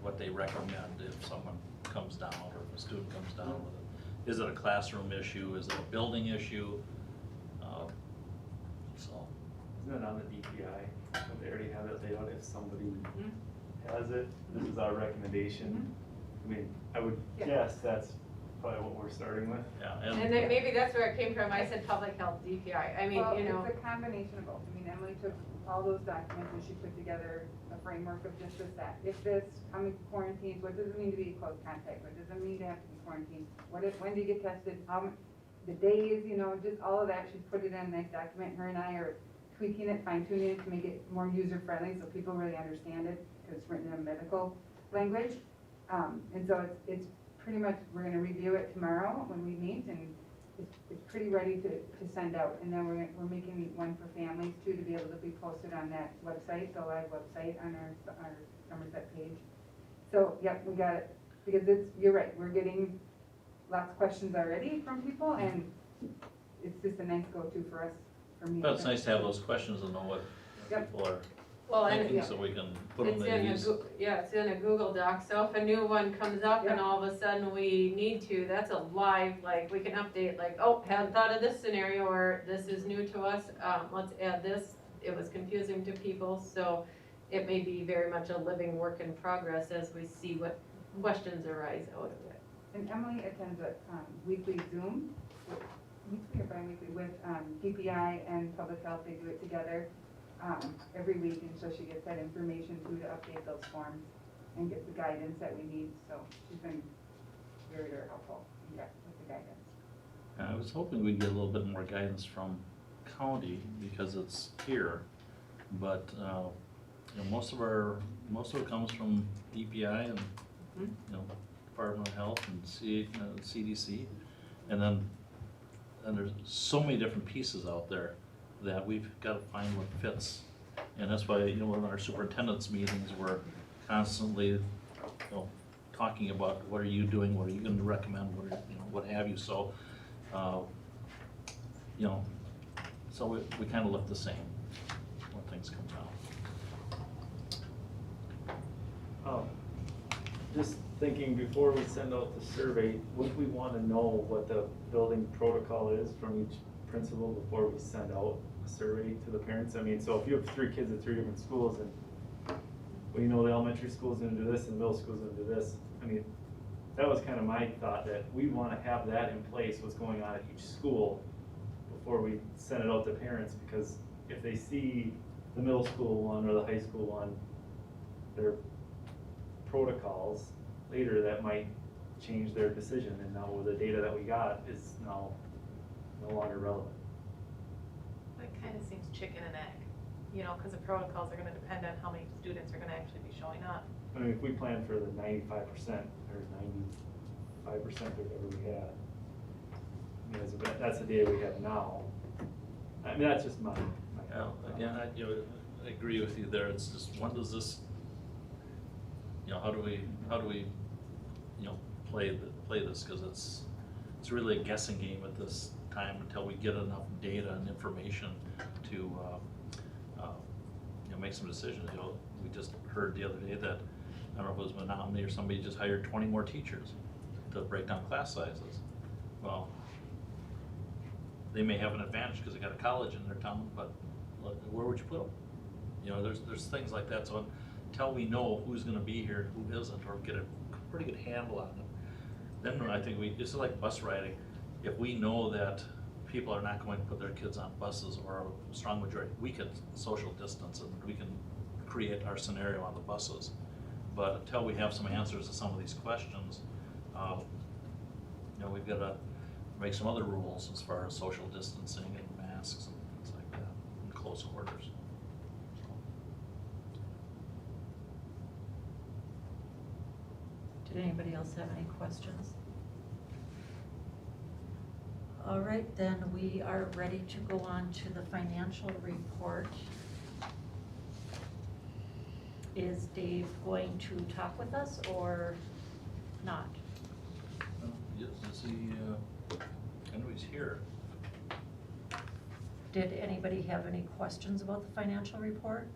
what they recommend if someone comes down or if a student comes down with it. Is it a classroom issue? Is it a building issue? So. Isn't it on the DPI? Don't they already have it laid out if somebody has it? This is our recommendation. I mean, I would guess that's probably what we're starting with. Yeah, And then maybe that's where it came from. I said public health DPI. I mean, Well, you know. it's a combination of both. I mean, Emily took all those documents and she put together a framework of just that. If this, how many quarantines, what does it mean to be close contact? What does it mean to have to be quarantined? When do you get tested? The days, you know, just all of that. She put it in a nice document. Her and I are tweaking it, fine tuning it to make it more user friendly so people really understand it, because it's written in a medical language. And so it's pretty much, we're gonna review it tomorrow when we meet, and it's pretty ready to send out. And then we're making one for families too, to be able to be posted on that website, the live website on our Somerset page. So, yep, we got it, because you're right, we're getting lots of questions already from people, and it's just a nice go-to for us, for me. but it's nice to have those questions and know what people are Well, and thinking, so we can put them it's in in these. it's in a Google Doc, so if a new one comes up and all of a sudden we need to, that's a live, like, we can update, like, oh, hadn't thought of this scenario, or this is new to us, let's add this. It was confusing to people, so it may be very much a living work in progress as we see what questions arise out of it. And Emily attends a weekly Zoom, weekly or bi-weekly, with DPI and Public Health. They do it together every week, and so she gets that information too to update those forms and get the guidance that we need. So she's been very, very helpful with the guidance. I was hoping we'd get a little bit more guidance from county because it's here, but most of it comes from EPI and, Department of Health and CDC. And then there's so many different pieces out there that we've got to find what fits. And that's why, in our superintendent's meetings, we're constantly, talking about what are you doing, what are you going to recommend, what have you. So, so we kind of look the same when things come out. Just thinking, before we send out the survey, wouldn't we want to know what the building protocol is from each principal before we send out a survey to the parents? I mean, so if you have 3 kids at 3 different schools, and the elementary school's gonna do this and the middle school's gonna do this, I mean, that was kind of my thought, that we want to have that in place, what's going on at each school, before we send it out to parents, because if they see the middle school one or the high school one, their protocols later, that might change their decision, and now the data that we got is now no longer relevant. It kind of seems chicken and egg, because the protocols are gonna depend on how many students are gonna actually be showing up. I mean, if we plan for the 95% or 95% of whatever we had, I mean, that's the data we have now. I mean, that's just my Again, I agree with you there. It's just, when does this, how do we play this? Because it's really a guessing game at this time until we get enough data and information to make some decisions. We just heard the other day that, I don't know if it was Menominee or somebody just hired 20 more teachers to break down class sizes. Well, they may have an advantage because they got a college in their town, but where would you put them? There's things like that. So until we know who's going to be here, who isn't, or get a pretty good handle on it, then I think it's like bus riding. If we know that people are not going to put their kids on buses, or a strong majority, we can social distance and we can create our scenario on the buses. But until we have some answers to some of these questions, we've got to make some other rules as far as social distancing and masks and things like that, and close quarters. Did anybody else have any questions? All right, then we are ready to go on to the financial report. Is Dave going to talk with us or not? Yes, I know he's here. Did anybody have any questions about the financial report?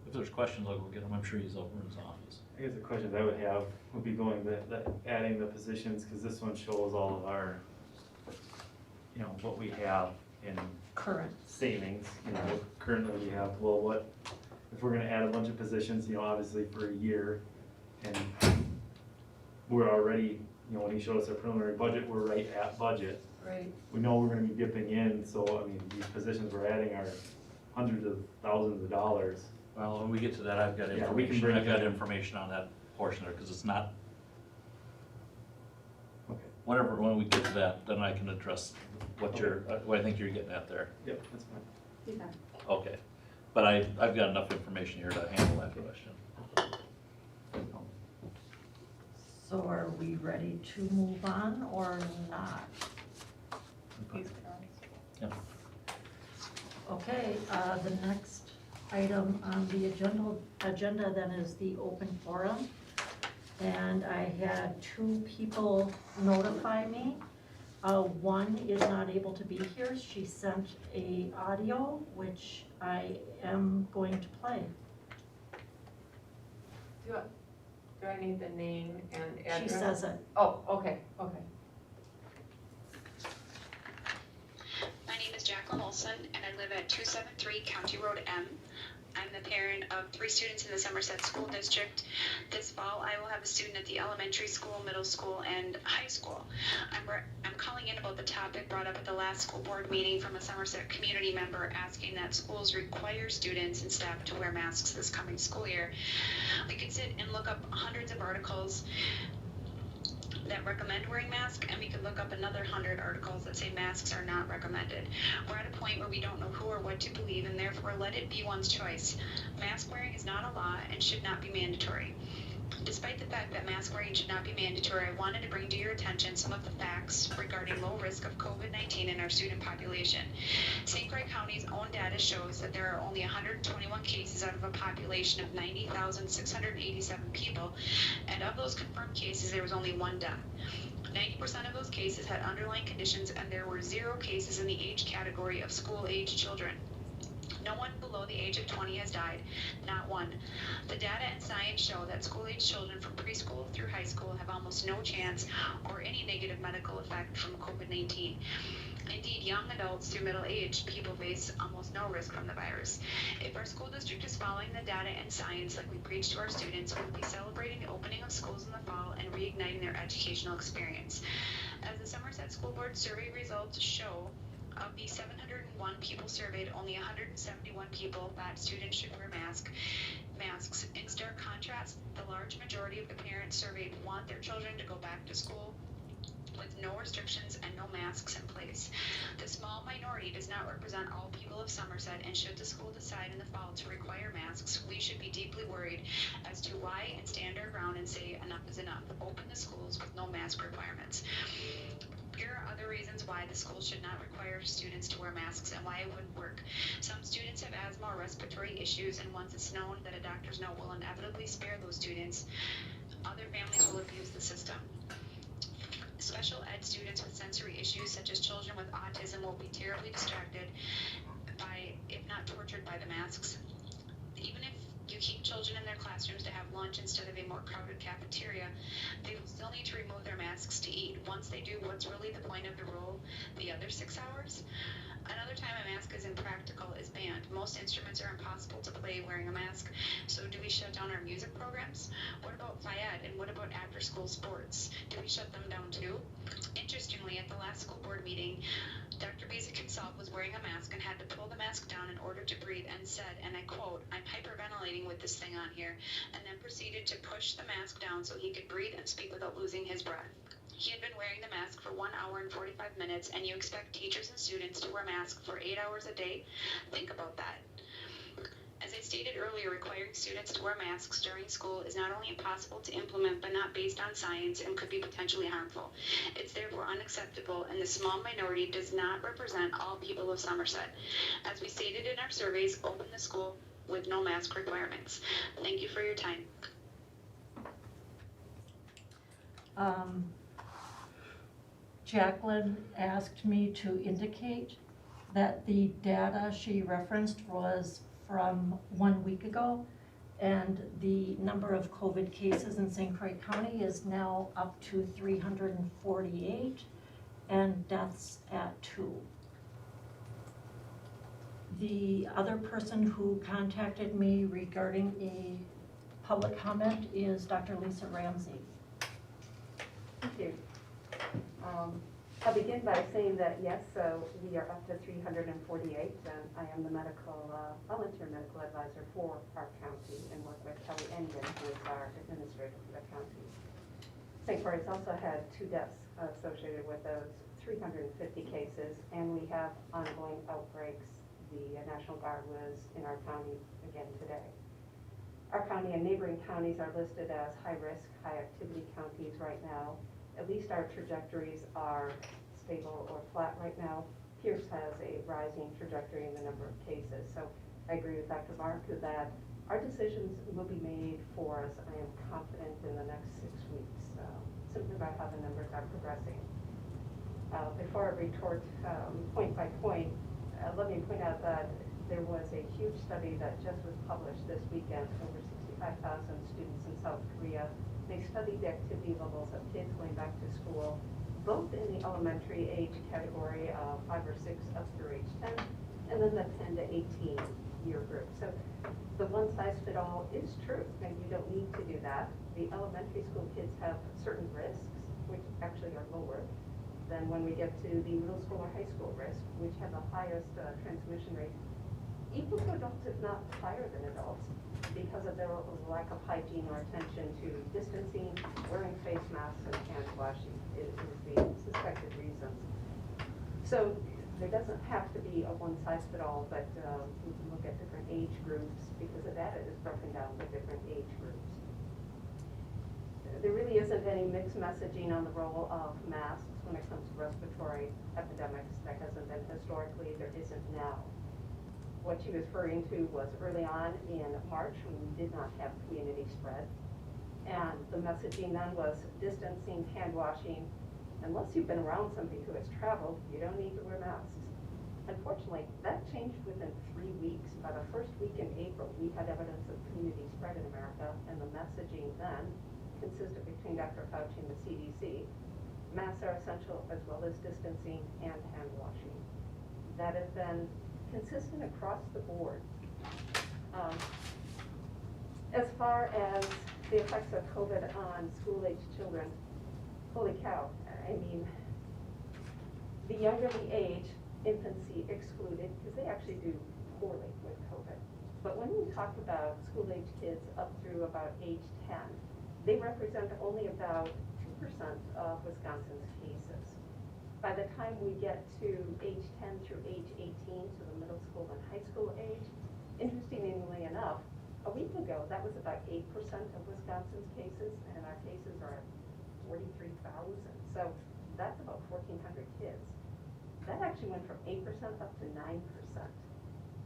If there's questions, I'll go get him. I'm sure he's over in his office. I guess the questions I would have would be adding the positions, because this one shows all of our, what we have in Current. savings. Currently we have, well, what, if we're gonna add a bunch of positions, obviously for a year, and we're already, when he showed us our preliminary budget, we're right at budget. Right. We know we're gonna be dipping in, so, I mean, these positions we're adding are hundreds of thousands of dollars. Well, when we get to that, I've got Yeah, we can information. bring I've got that in. information on that portion there, because it's not. Okay. When we get to that, then I can address what what I think you're getting at there. Yep, that's fine. Okay, but I've got enough information here to handle that question. So are we ready to move on or not? Yeah. Okay, the next item on the agenda then is the open forum. And I had 2 people notify me. One is not able to be here. She sent a audio, which I am going to play. Do I need the name and address? She says it. Oh, okay. My name is Jacqueline Olson, and I live at 273 County Road M. I'm the parent of 3 students in the Somerset School District. This fall, I will have a student at the elementary school, middle school, and high school. I'm calling in about the topic brought up at the last school board meeting from a Somerset community member asking that schools require students and staff to wear masks this coming school year. We could sit and look up hundreds of articles that recommend wearing masks, and we could look up another 100 articles that say masks are not recommended. We're at a point where we don't know who or what to believe, and therefore let it be one's choice. Mask wearing is not a law and should not be mandatory. Despite the fact that mask wearing should not be mandatory, I wanted to bring to your attention some of the facts regarding low risk of COVID-19 in our student population. St. Croix County's own data shows that there are only 121 cases out of a population of 90,687 people, and of those confirmed cases, there was only one death. 90% of those cases had underlying conditions, and there were 0 cases in the age category of school-age children. No one below the age of 20 has died, not one. The data and science show that school-age children from preschool through high school have almost no chance or any negative medical effect from COVID-19. Indeed, young adults through middle-aged people face almost no risk from the virus. If our school district is following the data and science like we preach to our students, we'll be celebrating the opening of schools in the fall and reigniting their educational experience. As the Somerset School Board survey results show, of the 701 people surveyed, only 171 people thought students should wear masks. In stark contrast, the large majority of the parents surveyed want their children to go back to school with no restrictions and no masks in place. The small minority does not represent all people of Somerset, and should the school decide in the fall to require masks, we should be deeply worried as to why and stand our ground and say enough is enough. Open the schools with no mask requirements. Here are other reasons why the school should not require students to wear masks and why it wouldn't work. Some students have asthma or respiratory issues, and once it's known that a doctor's note will inevitably spare those students, other families will abuse the system. Special ed students with sensory issues, such as children with autism, will be terribly distracted by, if not tortured by, the masks. Even if you keep children in their classrooms to have lunch instead of a more crowded cafeteria, they will still need to remove their masks to eat. Once they do, what's really the point of the rule the other 6 hours? Another time a mask is impractical is band. Most instruments are impossible to play wearing a mask, so do we shut down our music programs? What about FIAD, and what about after-school sports? Do we shut them down too? Interestingly, at the last school board meeting, Dr. Basic himself was wearing a mask and had to pull the mask down in order to breathe and said, and I quote, "I'm hyperventilating with this thing on here," and then proceeded to push the mask down so he could breathe and speak without losing his breath. He had been wearing the mask for 1 hour and 45 minutes, and you expect teachers and students to wear masks for 8 hours a day? Think about that. As I stated earlier, requiring students to wear masks during school is not only impossible to implement, but not based on science and could be potentially harmful. It's therefore unacceptable, and the small minority does not represent all people of Somerset. As we stated in our surveys, open the school with no mask requirements. Thank you for your time. Jacqueline asked me to indicate that the data she referenced was from 1 week ago, and the number of COVID cases in St. Croix County is now up to 348, and deaths at 2. The other person who contacted me regarding a public comment is Dr. Lisa Ramsey. Thank you. I'll begin by saying that yes, so we are up to 348, and I am the volunteer medical advisor for our county and work with Kelly Engen, who is our administrator for the county. St. Croix also had 2 deaths associated with those 350 cases, and we have ongoing outbreaks. The National Guard was in our county again today. Our county and neighboring counties are listed as high-risk, high-activity counties right now. At least our trajectories are stable or flat right now. Pierce has a rising trajectory in the number of cases. So I agree with Dr. Mark that our decisions will be made for us, I am confident, in the next 6 weeks, simply by how the numbers are progressing. Before I retort point by point, let me point out that there was a huge study that just was published this weekend, over 65,000 students in South Korea. They studied the activity levels of kids going back to school, both in the elementary age category of 5 or 6 up through age 10, and then the 10 to 18 year group. So the one size fit all is true, and you don't need to do that. The elementary school kids have certain risks, which actually are lower than when we get to the middle school or high school risk, which have the highest transmission rate equal to adults, if not higher than adults, because of their lack of hygiene or attention to distancing, wearing face masks, and hand washing is the suspected reasons. So there doesn't have to be a one-size-fits-all, but we can look at different age groups because the data is broken down with different age groups. There really isn't any mixed messaging on the role of masks when it comes to respiratory epidemics. That hasn't been historically, there isn't now. What she was referring to was early on in March when we did not have community spread. And the messaging then was distancing, hand washing. Unless you've been around somebody who has traveled, you don't need to wear masks. Unfortunately, that changed within 3 weeks. By the first week in April, we had evidence of community spread in America, and the messaging then consistent between Dr. Fauci and the CDC. Masks are essential as well as distancing and hand washing. That has been consistent across the board. As far as the effects of COVID on school-age children, holy cow, I mean, the younger the age, infancy excluded, because they actually do poorly with COVID. But when we talk about school-age kids up through about age 10, they represent only about 2% of Wisconsin's cases. By the time we get to age 10 through age 18, so the middle school and high school age, interestingly enough, a week ago, that was about 8% of Wisconsin's cases, and our cases are 43,000. So that's about 1,400 kids. That actually went from 8% up to 9%.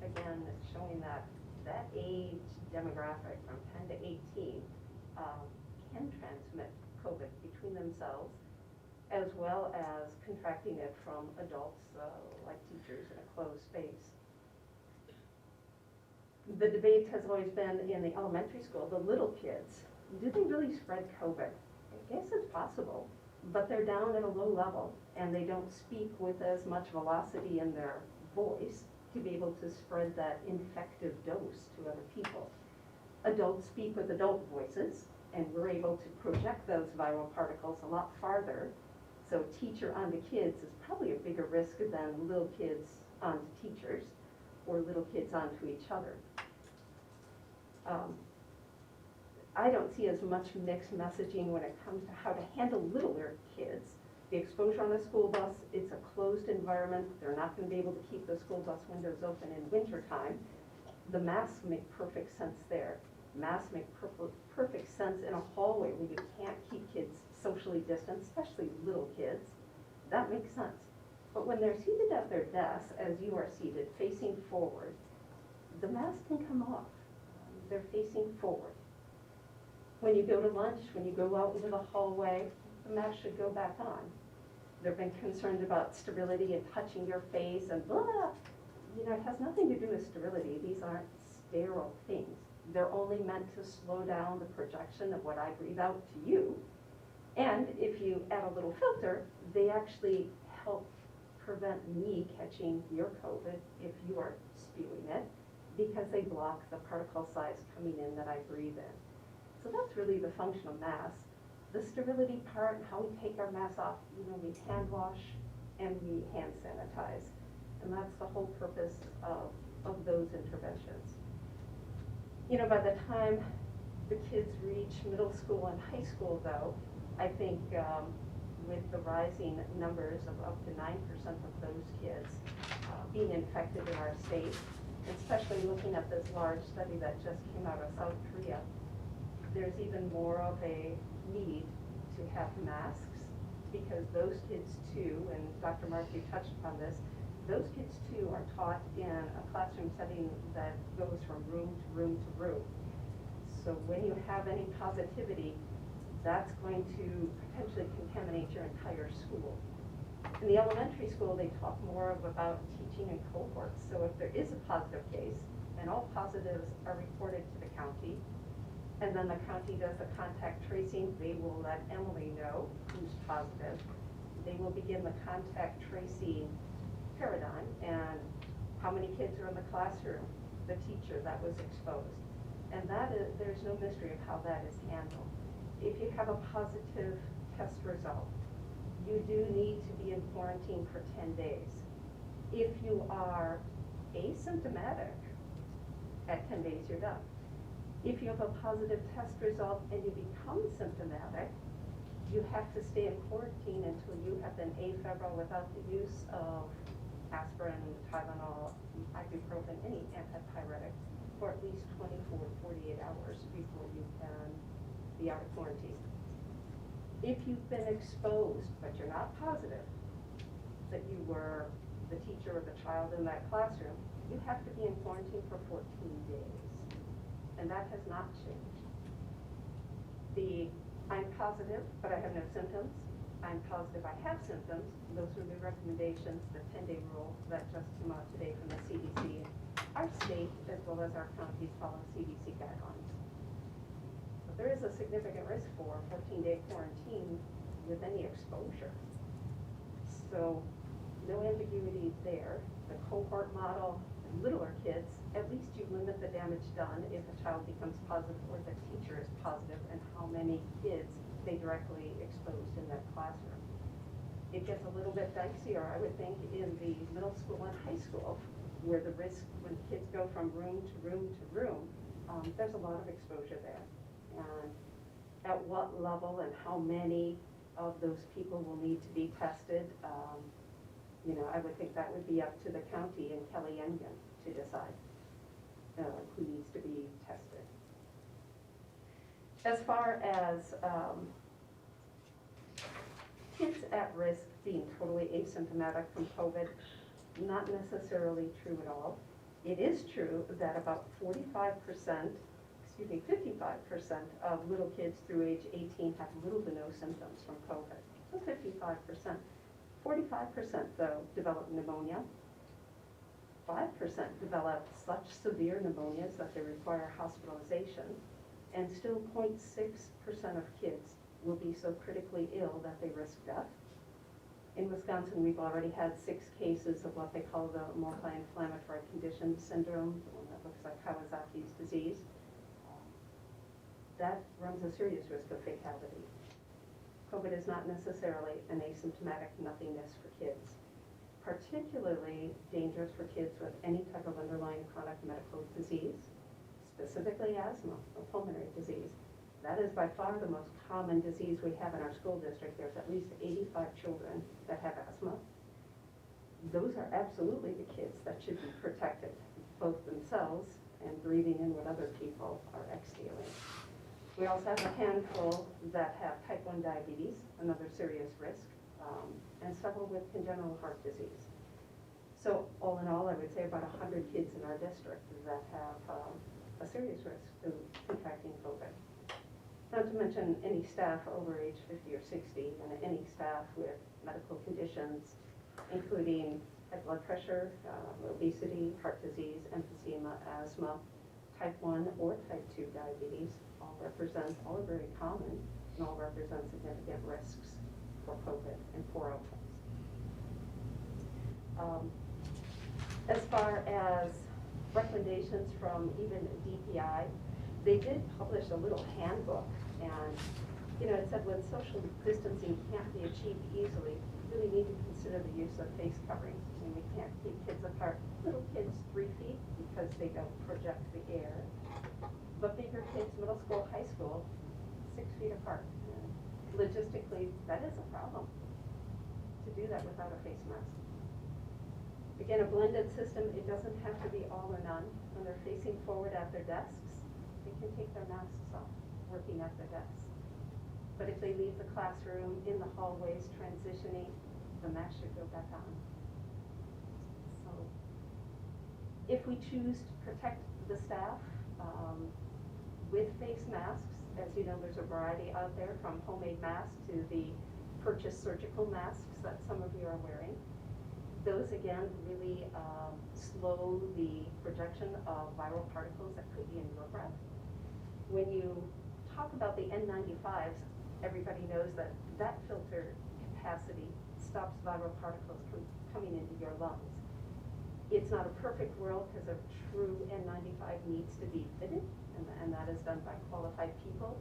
Again, showing that that age demographic from 10 to 18 can transmit COVID between themselves, as well as contracting it from adults like teachers in a closed space. The debate has always been in the elementary school, the little kids, do they really spread COVID? I guess it's possible, but they're down at a low level and they don't speak with as much velocity in their voice to be able to spread that infective dose to other people. Adults speak with adult voices, and we're able to project those viral particles a lot farther. So teacher onto kids is probably a bigger risk than little kids onto teachers or little kids onto each other. I don't see as much mixed messaging when it comes to how to handle littler kids. The exposure on a school bus, it's a closed environment. They're not going to be able to keep the school bus windows open in wintertime. The masks make perfect sense there. Masks make perfect sense in a hallway where you can't keep kids socially distant, especially little kids. That makes sense. But when they're seated at their desks, as you are seated, facing forward, the mask can come off. They're facing forward. When you go to lunch, when you go out into the hallway, the mask should go back on. They've been concerned about sterility and touching your face and blah. You know, it has nothing to do with sterility. These aren't sterile things. They're only meant to slow down the projection of what I breathe out to you. And if you add a little filter, they actually help prevent me catching your COVID if you are spewing it, because they block the particle size coming in that I breathe in. So that's really the function of masks. The sterility part, how we take our masks off, you know, we hand wash and we hand sanitize. And that's the whole purpose of those interventions. You know, by the time the kids reach middle school and high school, though, I think with the rising numbers of up to 9% of those kids being infected in our state, especially looking at this large study that just came out of South Korea, there's even more of a need to have masks, because those kids too, and Dr. Markey touched upon this, those kids too are taught in a classroom setting that goes from room to room to room. So when you have any positivity, that's going to potentially contaminate your entire school. In the elementary school, they talk more about teaching in cohorts. So if there is a positive case, and all positives are reported to the county, and then the county does the contact tracing, they will let Emily know who's positive. They will begin the contact tracing paradigm and how many kids are in the classroom, the teacher that was exposed. And that is, there's no mystery of how that is handled. If you have a positive test result, you do need to be in quarantine for 10 days. If you are asymptomatic At 10 days, you're done. If you have a positive test result and you become symptomatic, you have to stay in quarantine until you have been afebrile without the use of aspirin, Tylenol, ibuprofen, any antipyretic for at least 24 to 48 hours before you can be out of quarantine. If you've been exposed, but you're not positive, that you were the teacher or the child in that classroom, you have to be in quarantine for 14 days. And that has not changed. I'm positive, but I have no symptoms. I'm positive, I have symptoms. Those are the recommendations, the 10-day rule that just came out today from the CDC. Our state, as well as our counties, follow CDC guidelines. But there is a significant risk for 14-day quarantine with any exposure. So no ambiguity there. The cohort model, littler kids, at least you limit the damage done if a child becomes positive or the teacher is positive and how many kids they directly exposed in that classroom. It gets a little bit dicier, I would think, in the middle school and high school, where the risk when kids go from room to room to room, there's a lot of exposure there. And at what level and how many of those people will need to be tested, I would think that would be up to the county and Kelly Engen to decide who needs to be tested. As far as kids at risk being totally asymptomatic from COVID, not necessarily true at all. It is true that about 55% of little kids through age 18 have little to no symptoms from COVID. So 55%. 45% though develop pneumonia. 5% develop such severe pneumonias that they require hospitalization. And still 0.6% of kids will be so critically ill that they risk death. In Wisconsin, we've already had 6 cases of what they call the multi-inflammatory condition syndrome, the one that looks like Kawasaki's disease. That runs a serious risk of fatality. COVID is not necessarily an asymptomatic nothingness for kids. Particularly dangerous for kids with any type of underlying chronic medical disease, specifically asthma or pulmonary disease. That is by far the most common disease we have in our school district. There's at least 85 children that have asthma. Those are absolutely the kids that should be protected, both themselves and breathing in what other people are exhaling. We also have a handful that have type 1 diabetes, another serious risk, and several with congenital heart disease. So all in all, I would say about 100 kids in our district that have a serious risk of contracting COVID. Not to mention any staff over age 50 or 60 and any staff with medical conditions, including high blood pressure, obesity, heart disease, emphysema, asthma, type 1 or type 2 diabetes, all are very common and all represent significant risks for COVID and for outcomes. As far as recommendations from even DPI, they did publish a little handbook, and it said when social distancing can't be achieved easily, you really need to consider the use of face coverings. I mean, we can't keep kids apart. Little kids 3 feet because they don't project the air, but bigger kids, middle school, high school, 6 feet apart. Logistically, that is a problem to do that without a face mask. Again, a blended system, it doesn't have to be all or none. When they're facing forward at their desks, they can take their masks off, working at their desks. But if they leave the classroom, in the hallways, transitioning, the mask should go back on. So if we choose to protect the staff with face masks, as you know, there's a variety out there, from homemade masks to the purchased surgical masks that some of you are wearing. Those, again, really slow the projection of viral particles that could be in your breath. When you talk about the N95s, everybody knows that that filter capacity stops viral particles from coming into your lungs. It's not a perfect world because a true N95 needs to be fitted, and that is done by qualified people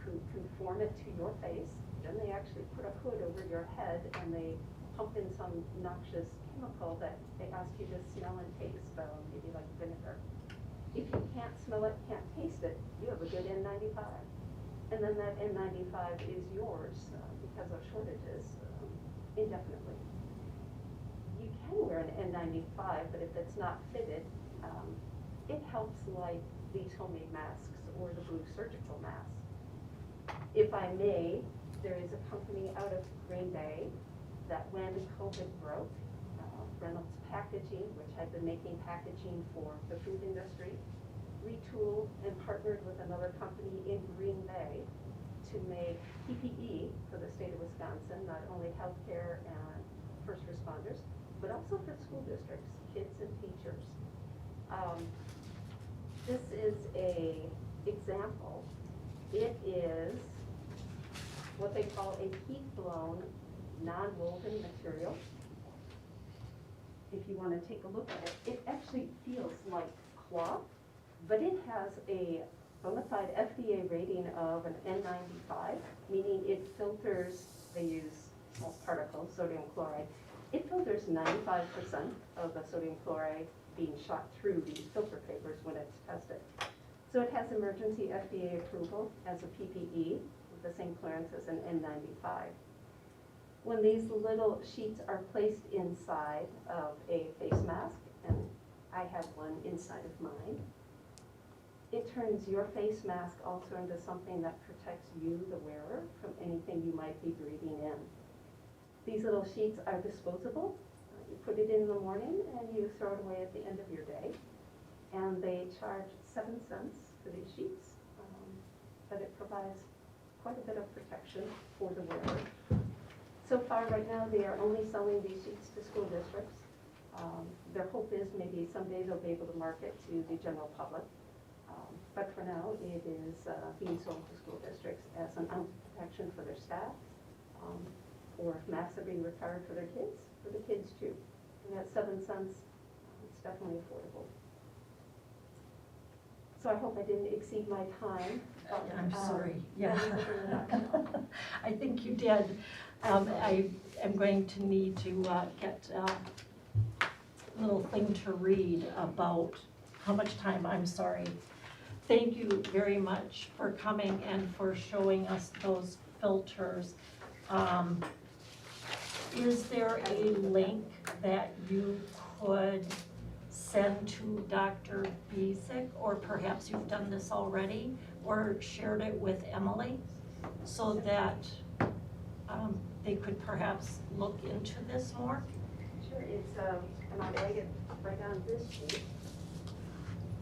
who conform it to your face. Then they actually put a hood over your head and they pump in some noxious chemical that they ask you to smell and taste, maybe like vinegar. smell it, can't taste it, you have a good N95. And then that N95 is yours because of shortages indefinitely. You can wear an N95, but if it's not fitted, it helps like these homemade masks or the blue surgical mask. If I may, there is a company out of Green Bay that when COVID broke, Reynolds Packaging, which had been making packaging for the food industry, retooled and partnered with another company in Green Bay to make PPE for the state of Wisconsin, not only healthcare and first responders, but also for school districts, kids and teachers. This is a example. It is what they call a heat-blown, non-woven material. If you want to take a look at it, it actually feels like cloth, but it has a bona fide FDA rating of an N95, meaning it filters, they use small particles, sodium chloride. It filters 95% of the sodium chloride being shot through these filter papers when it's tested. So it has emergency FDA approval as a PPE with the same clearance as an N95. When these little sheets are placed inside of a face mask, and I have one inside of mine, it turns your face mask also into something that protects you, the wearer, from anything you might be breathing in. These little sheets are disposable. You put it in the morning and you throw it away at the end of your day. And they charge 7 cents for these sheets, but it provides quite a bit of protection for the wearer. So far, right now, they are only selling these sheets to school districts. Their hope is maybe someday they'll be able to market to the general public. But for now, it is being sold to school districts as an ounce of protection for their staff, or if masks are being required for their kids, for the kids too. And at 7 cents, it's definitely affordable. So I hope I didn't exceed my time. I'm sorry, yeah. I think you did. I am going to need to get a little thing to read about how much time, I'm sorry. Thank you very much for coming and for showing us those filters. Is there a link that you could send to Dr. Bisick, or perhaps you've done this already, or shared it with Emily, so that they could perhaps look into this more? Sure, it's, and I'll write it right on this sheet.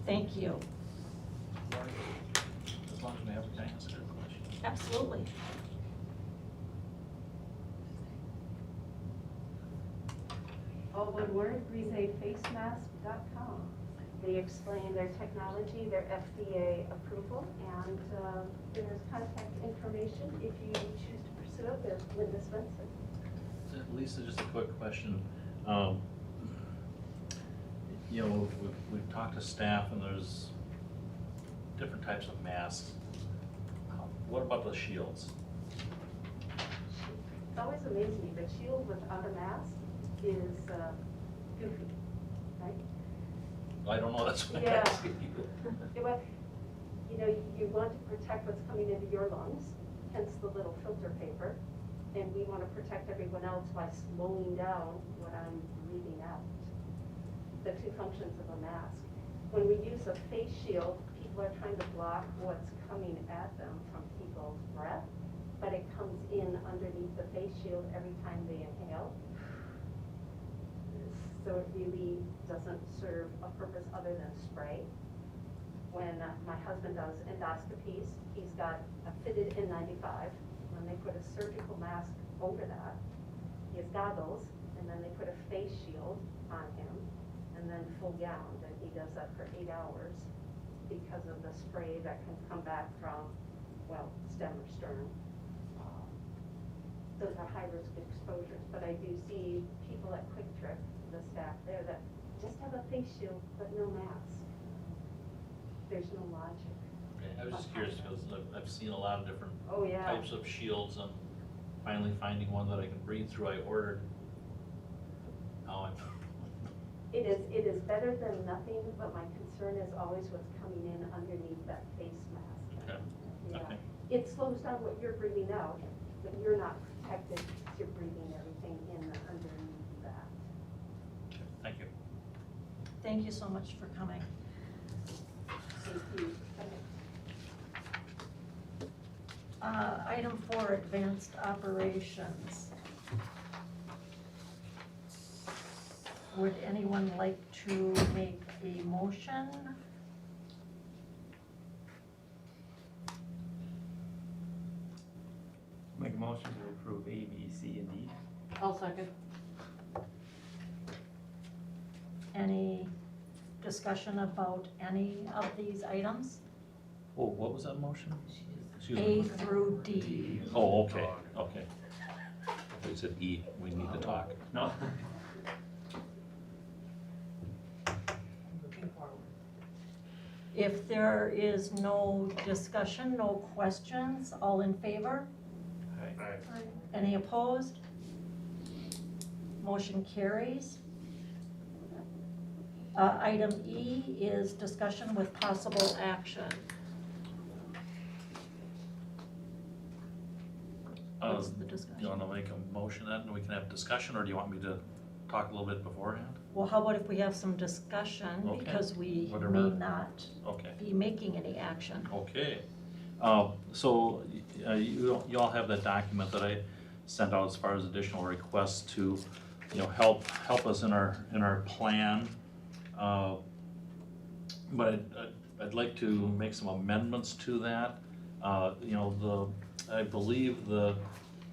Thank you. As long as we have, can I ask her a question? Absolutely. All one word, brisefacemask.com. They explain their technology, their FDA approval, and there's contact information if you choose to pursue it with Linda Svensson. Lisa, just a quick question. You know, we've talked to staff and there's different types of masks. What about the shields? It's always amazed me, the shield without a mask is goofy, right? I don't know, that's what I'm Yeah. asking you. Well, you know, you want to protect what's coming into your lungs, hence the little filter paper, and we want to protect everyone else by slowing down what I'm breathing out. The two functions of a mask. When we use a face shield, people are trying to block what's coming at them from people's breath, but it comes in underneath the face shield every time they inhale. So it really doesn't serve a purpose other than spray. When my husband does endoscopies, he's got a fitted N95. When they put a surgical mask over that, he has goggles, and then they put a face shield on him, and then full gown. And he does that for 8 hours because of the spray that can come back from, well, stem or stern. Those are high-risk exposures, but I do see people at Quick Trip, the staff there, that just have a face shield but no mask. There's no logic. Okay, I was just curious because I've seen a lot of different Oh, yeah. types of shields, and finally finding one that I can breathe through, I ordered. Now I'm It is better than nothing, but my concern is always what's coming in underneath that face mask. Okay. Yeah. Okay. It slows down what you're breathing out, but you're not protected because you're breathing everything in underneath that. Okay, thank you. Thank you so much for coming. Thank you. Item 4, advanced operations. Would anyone like to make a motion? Make a motion to approve A, B, C, and D. I'll second. Any discussion about any of these items? Oh, what was that motion? Excuse A me. through D. Oh, okay, okay. You said E, we need to talk. No. If there is no discussion, no questions, all in favor? Any opposed? Motion carries. Item E is discussion with possible action. What's the Do discussion? you wanna make a motion then, and we can have discussion, or do you want me to talk a little bit beforehand? Well, how about if we have some discussion, Okay, because we whatever. may not Okay. be making any action. Okay, so you all have that document that I sent out as far as additional requests to, help us in our plan. But I'd like to make some amendments to that. I believe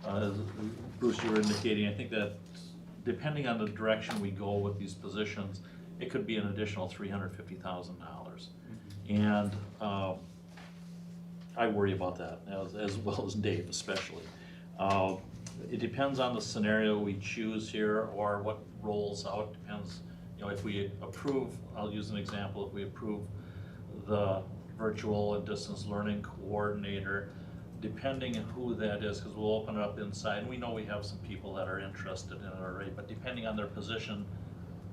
as Bruce, you were indicating, I think that depending on the direction we go with these positions, it could be an additional $350,000. And I worry about that, as well as Dave especially. It depends on the scenario we choose here or what rolls out, depends, if we approve, I'll use an example, if we approve the virtual and distance learning coordinator, depending on who that is, because we'll open it up inside, and we know we have some people that are interested in it already, but depending on their position,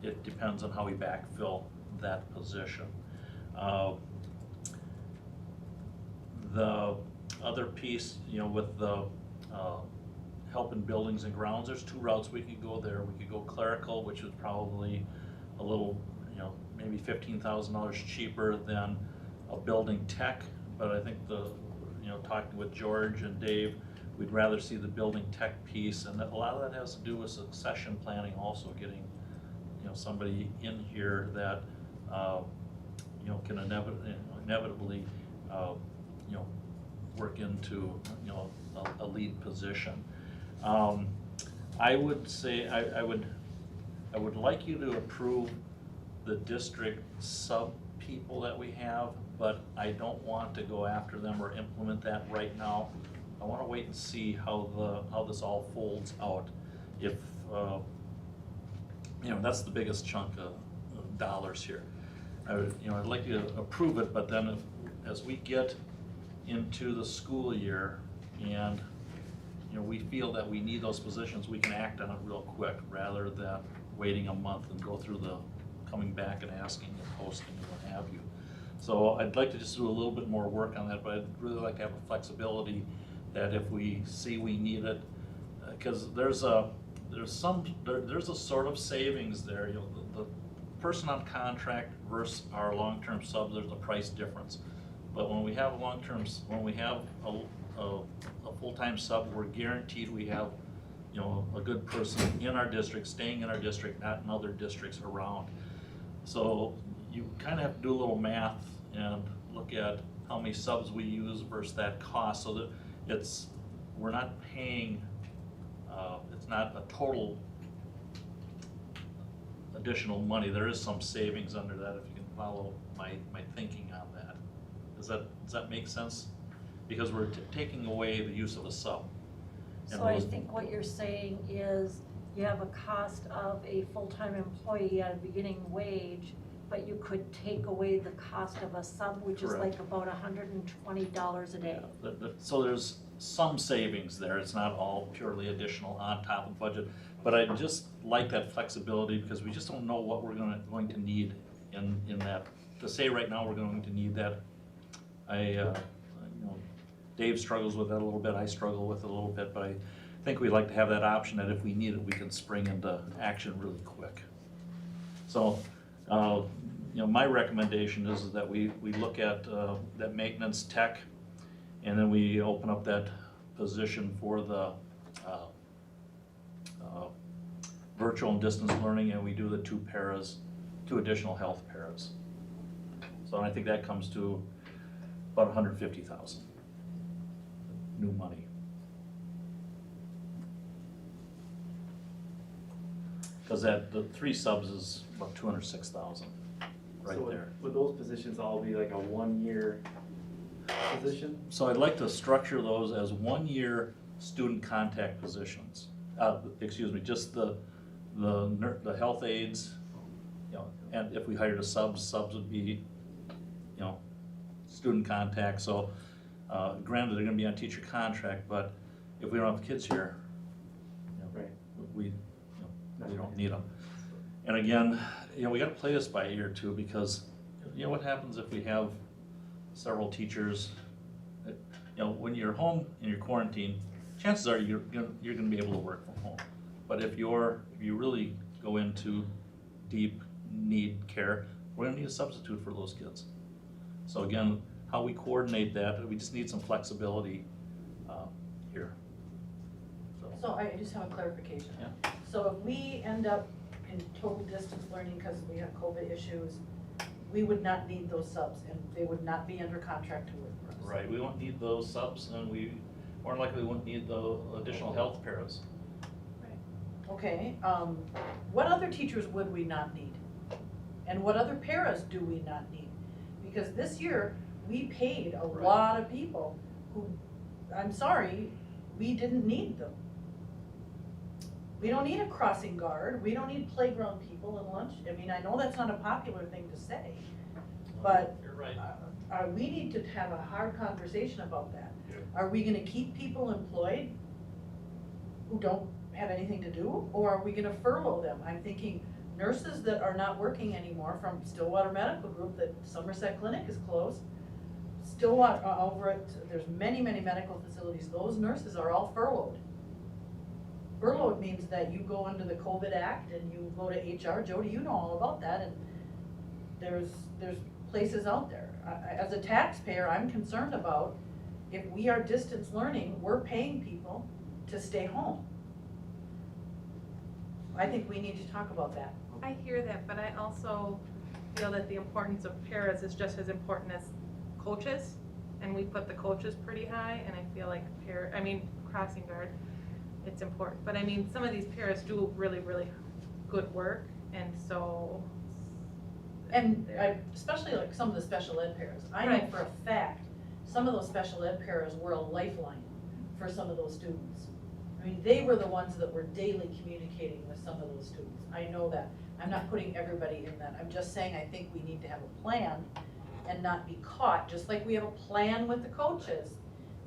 it depends on how we backfill that position. The other piece, with the help in buildings and grounds, there's two routes we could go there. We could go clerical, which is probably a little, maybe $15,000 cheaper than a building tech, but I think talking with George and Dave, we'd rather see the building tech piece, and a lot of that has to do with succession planning, also getting, somebody in here that, can inevitably, work into, a lead position. I would say, I would like you to approve the district sub people that we have, but I don't want to go after them or implement that right now. I want to wait and see how this all folds out. If that's the biggest chunk of dollars here. I'd like you to approve it, but then as we get into the school year and we feel that we need those positions, we can act on it real quick rather than waiting a month and go through the coming back and asking and posting and what have you. So I'd like to just do a little bit more work on that, but I'd really like to have a flexibility that if we see we need it, because there's a sort of savings there. The person on contract versus our long-term subs, there's a price difference. But when we have a full-time sub, we're guaranteed we have a good person in our district, staying in our district, not in other districts around. So you kind of have to do a little math and look at how many subs we use versus that cost, so that we're not paying, it's not a total additional money. There is some savings under that, if you can follow my thinking on that. Does that make sense? Because we're taking away the use of a sub. So I think what you're saying is you have a cost of a full-time employee at a beginning wage, but you could take away the cost of a sub, which is like about $120 a day. So there's some savings there. It's not all purely additional on top of budget, But I just like that flexibility because we just don't know what we're going to need in that. To say right now we're going to need that, Dave struggles with that a little bit, I struggle with it a little bit, but I think we'd like to have that option that if we need it, we can spring into action really quick. So, my recommendation is that we look at that maintenance tech, and then we open up that position for the virtual and distance learning, and we do the two additional health paras. So I think that comes to about $150,000 new money. Because the 3 subs is about $206,000 right So there. would those positions all be like a 1-year position? So I'd like to structure those as 1-year student contact positions. Just the health aides, and if we hired a subs would be, student contact. So granted, they're gonna be on teacher contract, but if we don't have the kids here, Right. we don't need them. And again, we gotta play this by ear too, because what happens if we have several teachers, when you're home and you're quarantined, chances are you're gonna be able to work from home. But if you really go into deep need care, we're gonna need a substitute for those kids. So again, how we coordinate that, we just need some flexibility here. So I just have a clarification. Yeah. So if we end up in total distance learning because we have COVID issues, we would not need those subs and they would not be under contract to work for us. Right, we won't need those subs, and we more than likely won't need the additional health paras. Okay, what other teachers would we not need? And what other paras do we not need? Because this year, we paid a Right. lot of people who, I'm sorry, we didn't need them. We don't need a crossing guard, we don't need playground people and lunch, I know that's not a popular thing to say, but You're right. we need to have a hard conversation about that. Are we gonna keep people employed who don't have anything to do, or are we gonna furlough them? I'm thinking nurses that are not working anymore from Stillwater Medical Group, that Somerset Clinic is closed. Stillwater, there's many medical facilities, those nurses are all furloughed. Furloughed means that you go under the COVID Act and you go to HR, Jody, you know all about that, and there's places out there. As a taxpayer, I'm concerned about if we are distance learning, we're paying people to stay home. I think we need to talk about that. I hear that, but I also feel that the importance of paras is just as important as coaches, and we put the coaches pretty high, and I feel like crossing guard, it's important. But some of these paras do really good work, and so. And especially like some of the special ed paras. I know Right. for a fact, some of those special ed paras were a lifeline for some of those students. They were the ones that were daily communicating with some of those students. I know that. I'm not putting everybody in that. I'm just saying I think we need to have a plan and not be caught, just like we have a plan with the coaches.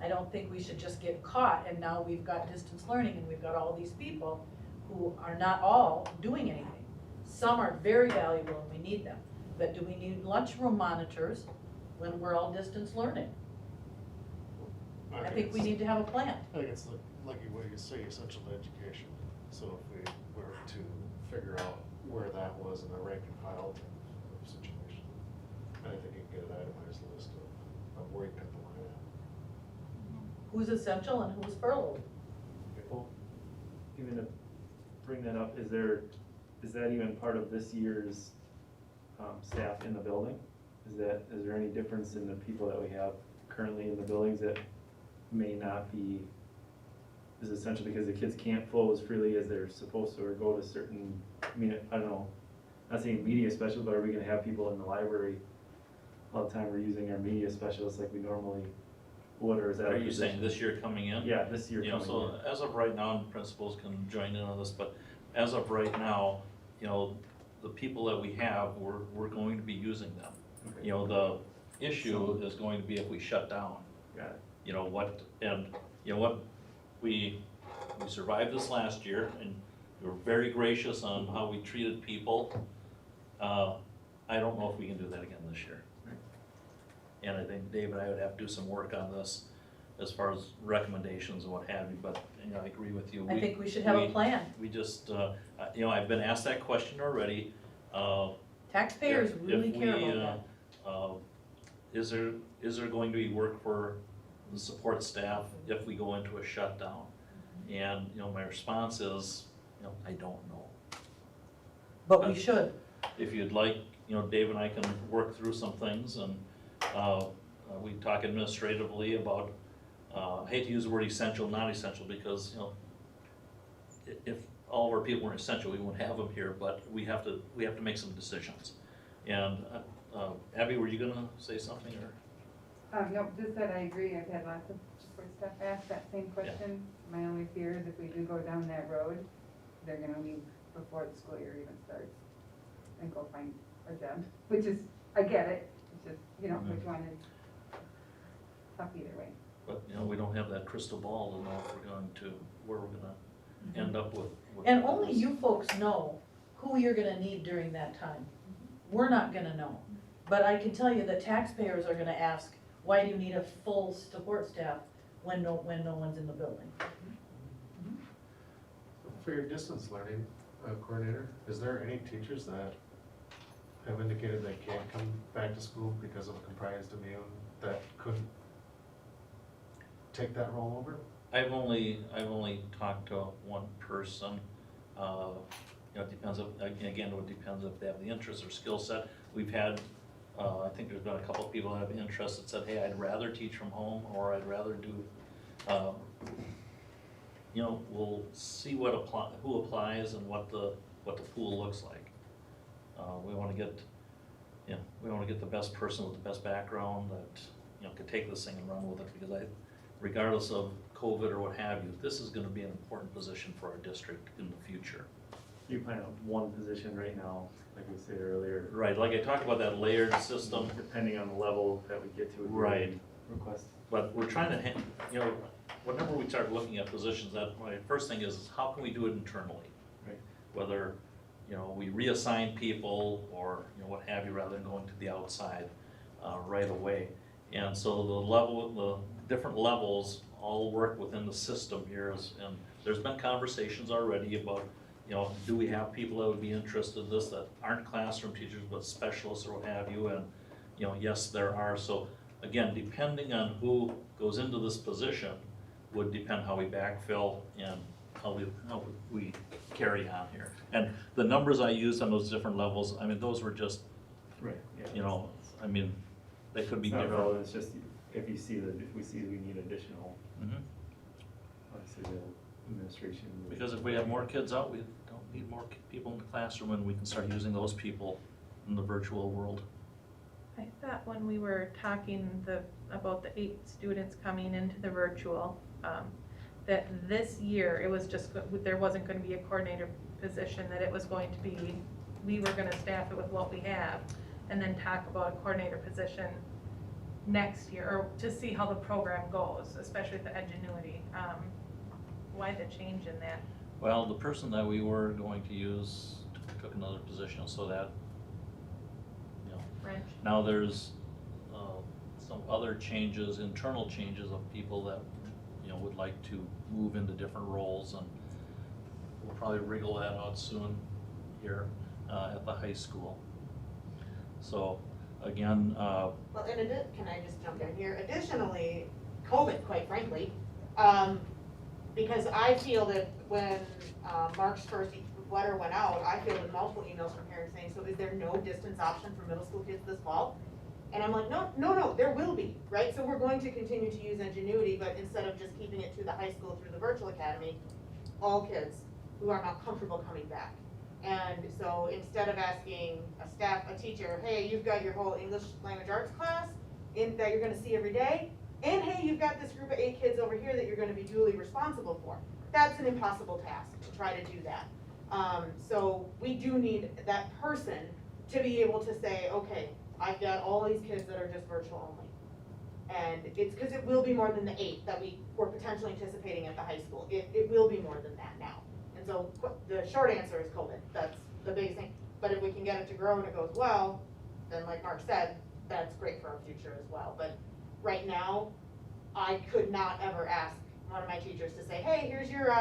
I don't think we should just get caught and now we've got distance learning and we've got all these people who are not all doing anything. Some are very valuable and we need them. But do we need lunchroom monitors when we're all distance learning? I think we need to have a plan. I think it's like what you say, essential education. So if we were to figure out where that was in a rank and file type of situation, I think you can get an itemized list of where you cut the line at. Who's essential and who's furloughed? Well, even to bring that up, is that even part of this year's staff in the building? Is there any difference in the people that we have currently in the buildings that may not be, is essential because the kids can't flow as freely as they're supposed to, or go to certain, I don't know, not saying media specialists, but are we gonna have people in the library all the time? We're using our media specialists like we normally would, or is that? Are you saying this year coming in? Yeah, this year coming So in. as of right now, principals can join in on this, but as of right now, the people that we have, we're going to be using them. Okay. The issue is going to be if we shut down. Got it. We survived this last year, and were very gracious on how we treated people. I don't know if we can do that again this year. And I think Dave and I would have to do some work on this as far as recommendations and what have you, but, you know, I agree with you. I think we should have a plan. We just, you know, I've been asked that question already. Taxpayers If really care we, about that. Is there going to be work for the support staff if we go into a shutdown? And, you know, my response is, you know, I don't know. But we should. If you'd like, you know, Dave and I can work through some things, and we talk administratively about, I hate to use the word essential, not essential, because, you know, if all of our people were essential, we wouldn't have them here, but we have to make some decisions. And Abby, were you gonna say something, or? No, just that I agree, I've had lots of support staff ask that same question. My only fear is if we do go down that road, they're gonna leave before the school year even starts and go find a job, which is, I get it, it's just, you know, which one is tough either way. But, you know, we don't have that crystal ball to know if we're going to, where we're gonna end up with. And only you folks know who you're gonna need during that time. We're not gonna know. But I can tell you that taxpayers are gonna ask, why do you need a full support staff when no one's in the building? For your distance learning coordinator, is there any teachers that have indicated they can't come back to school because of a comprised immune that couldn't take that role over? I've only talked to one person. You know, it depends, again, it depends if they have the interest or skill set. We've had, I think there's been a couple of people that have interest that said, hey, I'd rather teach from home, or I'd rather do, you know, we'll see who applies and what the pool looks like. We wanna get, you know, we wanna get the best person with the best background that, you know, could take this thing and run with it, because regardless of COVID or what have you, this is gonna be an important position for our district in the future. You plan on one position right now, like we said earlier. Right, like I talked about that layered system. Depending on the level that we get to. Right. Request. But we're trying to, you know, whenever we start looking at positions, that my first thing is how can we do it internally? Right. Whether, you know, we reassign people or, you know, what have you, rather than going to the outside right away. And so the different levels all work within the system here, and there's been conversations already about, you know, do we have people that would be interested in this that aren't classroom teachers but specialists or what have you, and, you know, yes, there are. So again, depending on who goes into this position would depend how we backfill and how we carry on here. And the numbers I used on those different levels, I mean, those were just, Right, yeah. you know, I mean, they could be It's not different. relevant, it's just if we see we need additional, Mhm. obviously the administration. Because if we have more kids out, we don't need more people in the classroom, and we can start using those people in the virtual world. I thought when we were talking about the 8 students coming into the virtual, that this year, it was just, there wasn't gonna be a coordinator position, that it was going to be, we were gonna staff it with what we have, and then talk about a coordinator position next year, or to see how the program goes, especially with the Edgenuity. Why the change in that? Well, the person that we were going to use took another position, so that, you know. Wrench. Now there's some other changes, internal changes of people that, you know, would like to move into different roles, and we'll probably wriggle that out soon here at the high school. So again, Well, can I just jump in here? Additionally, COVID, quite frankly, because I feel that when Mark's first letter went out, I fielded multiple emails from parents saying, so is there no distance option for middle school kids this fall? And I'm like, no, there will be, right? So we're going to continue to use Ingenuity, but instead of just keeping it to the high school through the virtual academy, all kids who are not comfortable coming back. And so instead of asking a teacher, hey, you've got your whole English language arts class that you're gonna see every day, and hey, you've got this group of 8 kids over here that you're gonna be duly responsible for. That's an impossible task to try to do that. So we do need that person to be able to say, okay, I've got all these kids that are just virtual only. And it's because it will be more than the 8 that we were potentially anticipating at the high school. It will be more than that now. And so the short answer is COVID, that's the biggest thing. But if we can get it to grow and it goes well, then like Mark said, that's great for our future as well. But right now, I could not ever ask one of my teachers to say, hey, here's your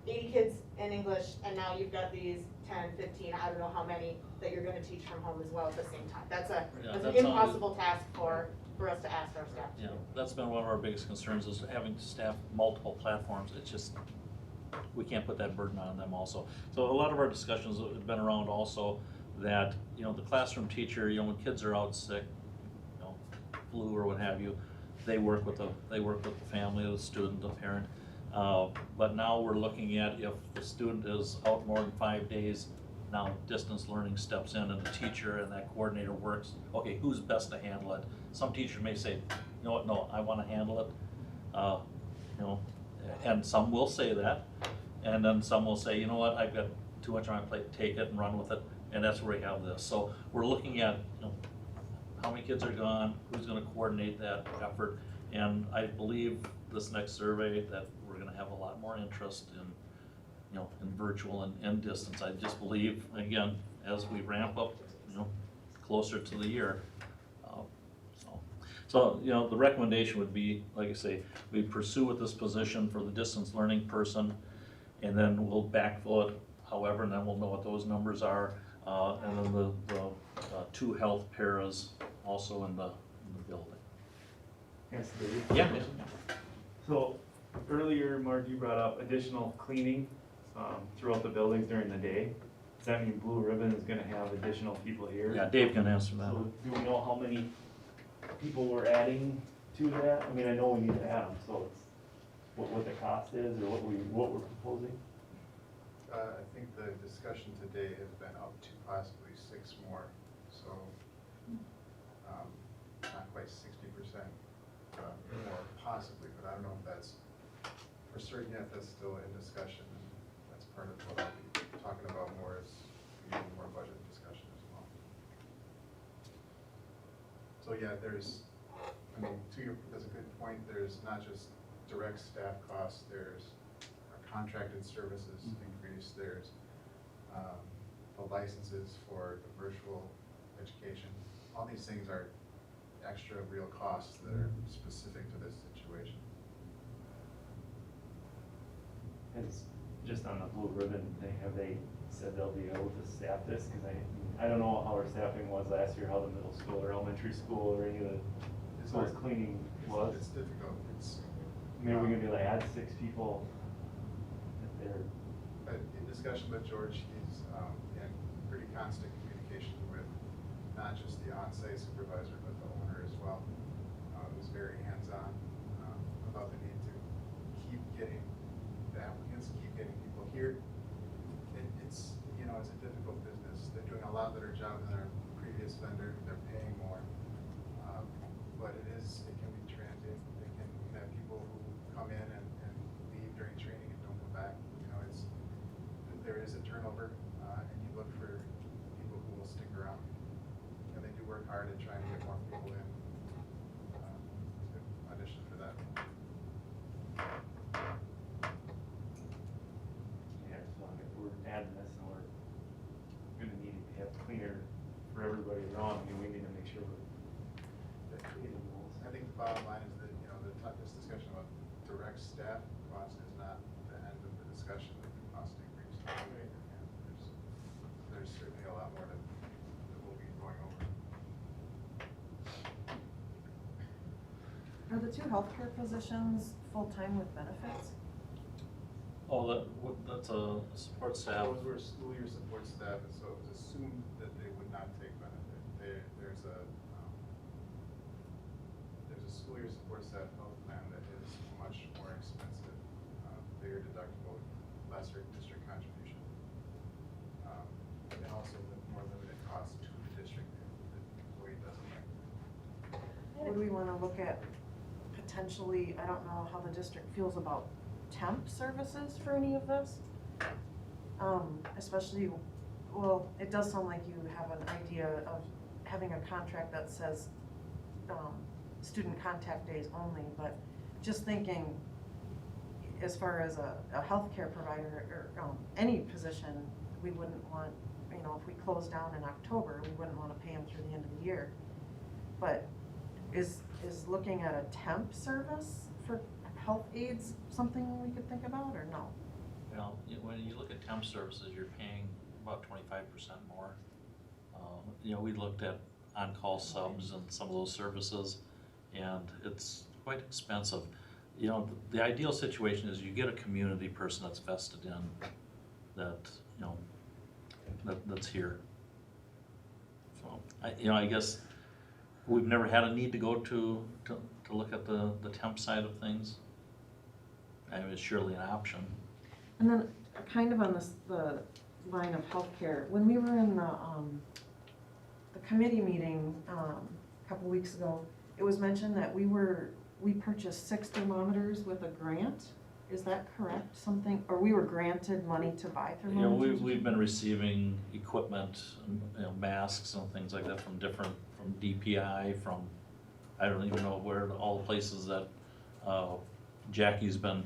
80 kids in English, and now you've got these 10, 15, I don't know how many that you're gonna teach from home as well at the same time. That's an that's impossible task for us to ask our staff to Yeah, do. that's been one of our biggest concerns is having to staff multiple platforms. It's just, we can't put that burden on them also. So a lot of our discussions have been around also that, you know, the classroom teacher, you know, when kids are out sick, you know, flu or what have you, they work with the family, the student, the parent. But now we're looking at if the student is out more than 5 days, now distance learning steps in and the teacher and that coordinator works, okay, who's best to handle it? Some teacher may say, you know what, no, I wanna handle it, you know, and some will say that. And then some will say, you know what, I've got too much on my plate, take it and run with it, and that's where we have this. So we're looking at, you know, how many kids are gone, who's gonna coordinate that effort, and I believe this next survey that we're gonna have a lot more interest in, you know, in virtual and distance. I just believe, again, as we ramp up, you know, closer to the year. So, you know, the recommendation would be, like I say, we pursue with this position for the distance learning person, and then we'll backfill it however, and then we'll know what those numbers are. And then the 2 health paras also in the building. Yes, Dave? Yeah. So earlier, Mark, you brought up additional cleaning throughout the buildings during the day. Does that mean Blue Ribbon is gonna have additional people here? Yeah, Dave can answer that. So do we know how many people we're adding to that? I mean, I know we need to add them, so it's what the cost is or what we're proposing? I think the discussion today has been up to possibly 6 more, so not quite 60% more possibly, but I don't know if that's for certain yet. That's still in discussion, and that's part of what I'll be talking about more as we get more budget discussion as well. So yeah, that's a good point. There's not just direct staff costs, there's contracted services increase, there's the licenses for the virtual education. All these things are extra real costs that are specific to this situation. It's just on the Blue Ribbon thing, have they said they'll be able to staff this? Cause I don't know how our staffing was last year, how the middle school or elementary school or any of the schools cleaning was. It's difficult. I mean, are we gonna be able to add 6 people if they're? In discussion with George, he's in pretty constant communication with not just the on-site supervisor, but the owner as well. Who's very hands-on about the need to keep getting the applicants, keep getting people here. It's, you know, it's a difficult business. They're doing a lot better job than our previous vendor. They're paying more. But it can be transient. They can have people who come in and leave during training and don't come back. You know, there is a turnover, and you look for people who will stick around. And they do work hard at trying to get more people in to audition for that. Yeah, so if we're adding this and we're gonna need to have cleaner for everybody around, I mean, we need to make sure we're creating rules. I think the bottom line is that, you know, this discussion about direct staff cost is not the end of the discussion of the cost increase. And there's certainly a lot more that we'll be going over. Are the 2 healthcare positions full-time with benefits? Oh, that's a support staff. Those were school year support staff, and so it was assumed that they would not take benefit. There's a school year support staff health plan that is much more expensive, bigger deductible, lesser district contribution. And also the more limited cost to the district if the employee doesn't like it. Would we want to look at potentially, I don't know how the district feels about temp services for any of this? Especially, well, it does sound like you have an idea of having a contract that says student contact days only, but just thinking, as far as a healthcare provider or any position, we wouldn't want, you know, if we close down in October, we wouldn't want to pay them through the end of the year. But is looking at a temp service for health aides something we could think about, or no? Well, when you look at temp services, you're paying about 25% more. You know, we looked at on-call subs and some of those services, and it's quite expensive. You know, the ideal situation is you get a community person that's vested in that, you know, that's here. So, I guess we've never had a need to go to look at the temp side of things. I mean, it's surely an option. And then kind of on the line of healthcare, when we were in the committee meeting a couple weeks ago, it was mentioned that we purchased 6 thermometers with a grant. Is that correct? Something, or we were granted money to buy You know, thermometers? we've been receiving equipment, you know, masks and things like that from DPI, from, I don't even know where, all the places that Jackie's been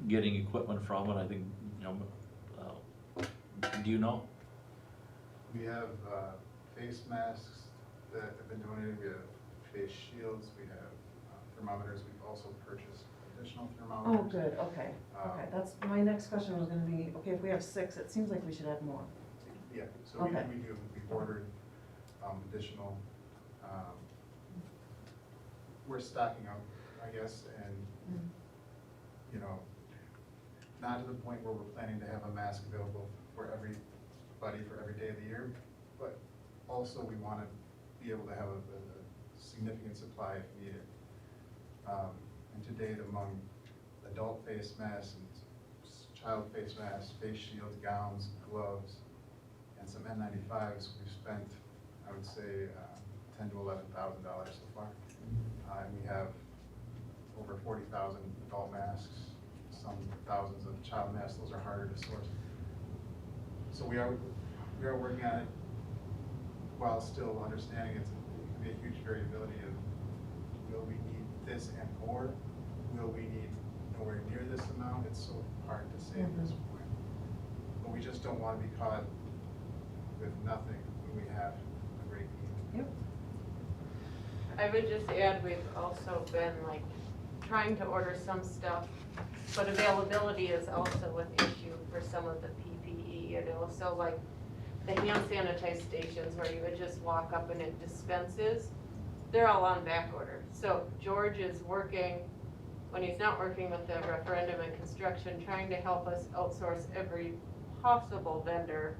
getting equipment from, and I think, you know, do you know? We have face masks that have been donated, we have face shields, we have thermometers, we've also purchased additional thermometers. Oh, good, okay, okay. That's, my next question was gonna be, okay, if we have 6, it seems like we should have more. Yeah, so Okay. we've ordered additional, we're stocking up, I guess, and, you know, not to the point where we're planning to have a mask available for everybody for every day of the year, but also we want to be able to have a significant supply if needed. And to date, among adult face masks and child face masks, face shields, gowns, gloves, and some N95s, we've spent, I would say, $10,000 to $11,000 so far. And we have over 40,000 adult masks, some thousands of child masks. Those are harder to source. So we are working on it while still understanding it can be a huge variability of, will we need this and more? Will we need nowhere near this amount? It's so hard to say at this point. But we just don't want to be caught with nothing when we have a great need. Yep. I would just add, we've also been like trying to order some stuff, but availability is also an issue for some of the PPE, you know, so like the hand sanitized stations where you would just walk up and it dispenses, they're all on back order. So George is working, when he's not working with the referendum and construction, trying to help us outsource every possible vendor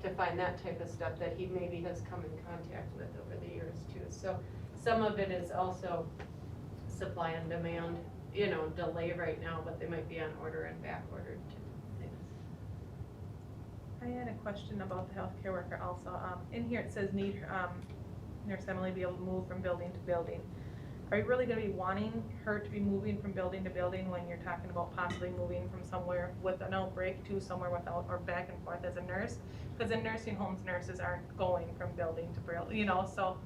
to find that type of stuff that he maybe has come in contact with over the years too. So some of it is also supply and demand, you know, delay right now, but they might be on order and back ordered too. I had a question about the healthcare worker also. In here it says need Nurse Emily be able to move from building to building. Are you really gonna be wanting her to be moving from building to building when you're talking about possibly moving from somewhere with an outbreak to somewhere without, or back and forth as a nurse? Because in nursing homes, nurses aren't going from building to building, you know, so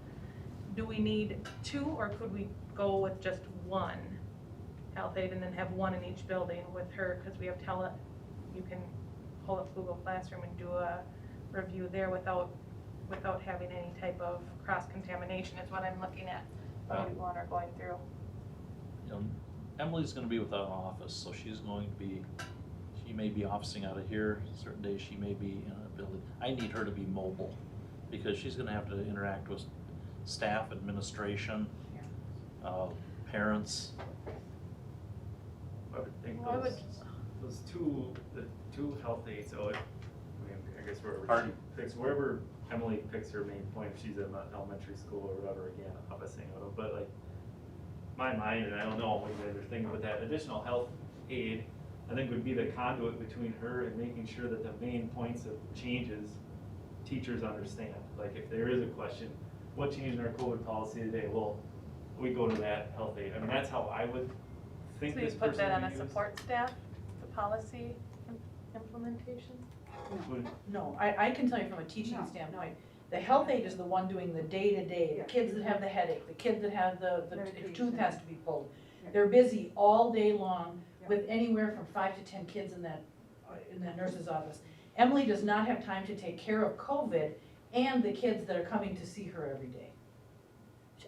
do we need 2 or could we go with just 1 health aide and then have 1 in each building with her? Because we have you can pull up Google Classroom and do a review there without having any type of cross-contamination is what I'm looking at. What are going through. You know, Emily's gonna be without an office, so she's going to be, she may be officing out of here, certain days she may be in a building. I need her to be mobile, because she's gonna have to interact with staff, administration, parents. I would think Well, I would- the two health aides, I mean, I guess Pardon? wherever Emily picks her main point, if she's in elementary school or whatever, again, obviously, but like, my mind, and I don't know what you guys are thinking, but that additional health aide, I think would be the conduit between her and making sure that the main points of changes, teachers understand. Like, if there is a question, what changed in our COVID policy today? Well, we go to that health aide. I mean, that's how I would think So you this put person that on would a use. support staff, the policy implementation? No, I can tell you from a teaching standpoint, the health aide is the one doing the day-to-day, the kids that have the headache, the kid that have the tooth has to be pulled. They're busy all day long with anywhere from 5 to 10 kids in that nurse's office. Emily does not have time to take care of COVID and the kids that are coming to see her every day.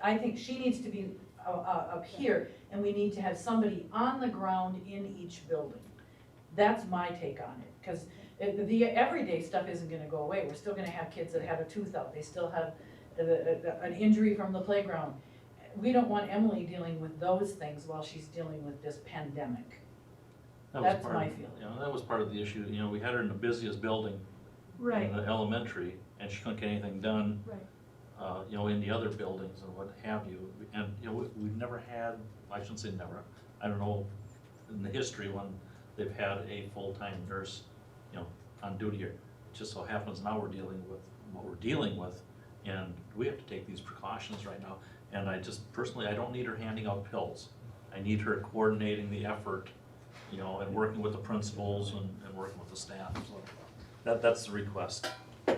I think she needs to be up here, and we need to have somebody on the ground in each building. That's my take on it, because the everyday stuff isn't gonna go away. We're still gonna have kids that have a tooth out, they still have an injury from the playground. We don't want Emily dealing with those things while she's dealing with this pandemic. That was That's part my of- feeling. You know, that was part of the issue, you know, we had her in the busiest building in the elementary, and she couldn't get anything done. Right. You know, in the other buildings and what have you, and, you know, we've never had, I shouldn't say never, I don't know, in the history when they've had a full-time nurse, you know, on duty here. It just so happens now we're dealing with what we're dealing with, and we have to take these precautions right now. And I just, personally, I don't need her handing out pills. I need her coordinating the effort, you know, and working with the principals and working with the staff, so that's the request.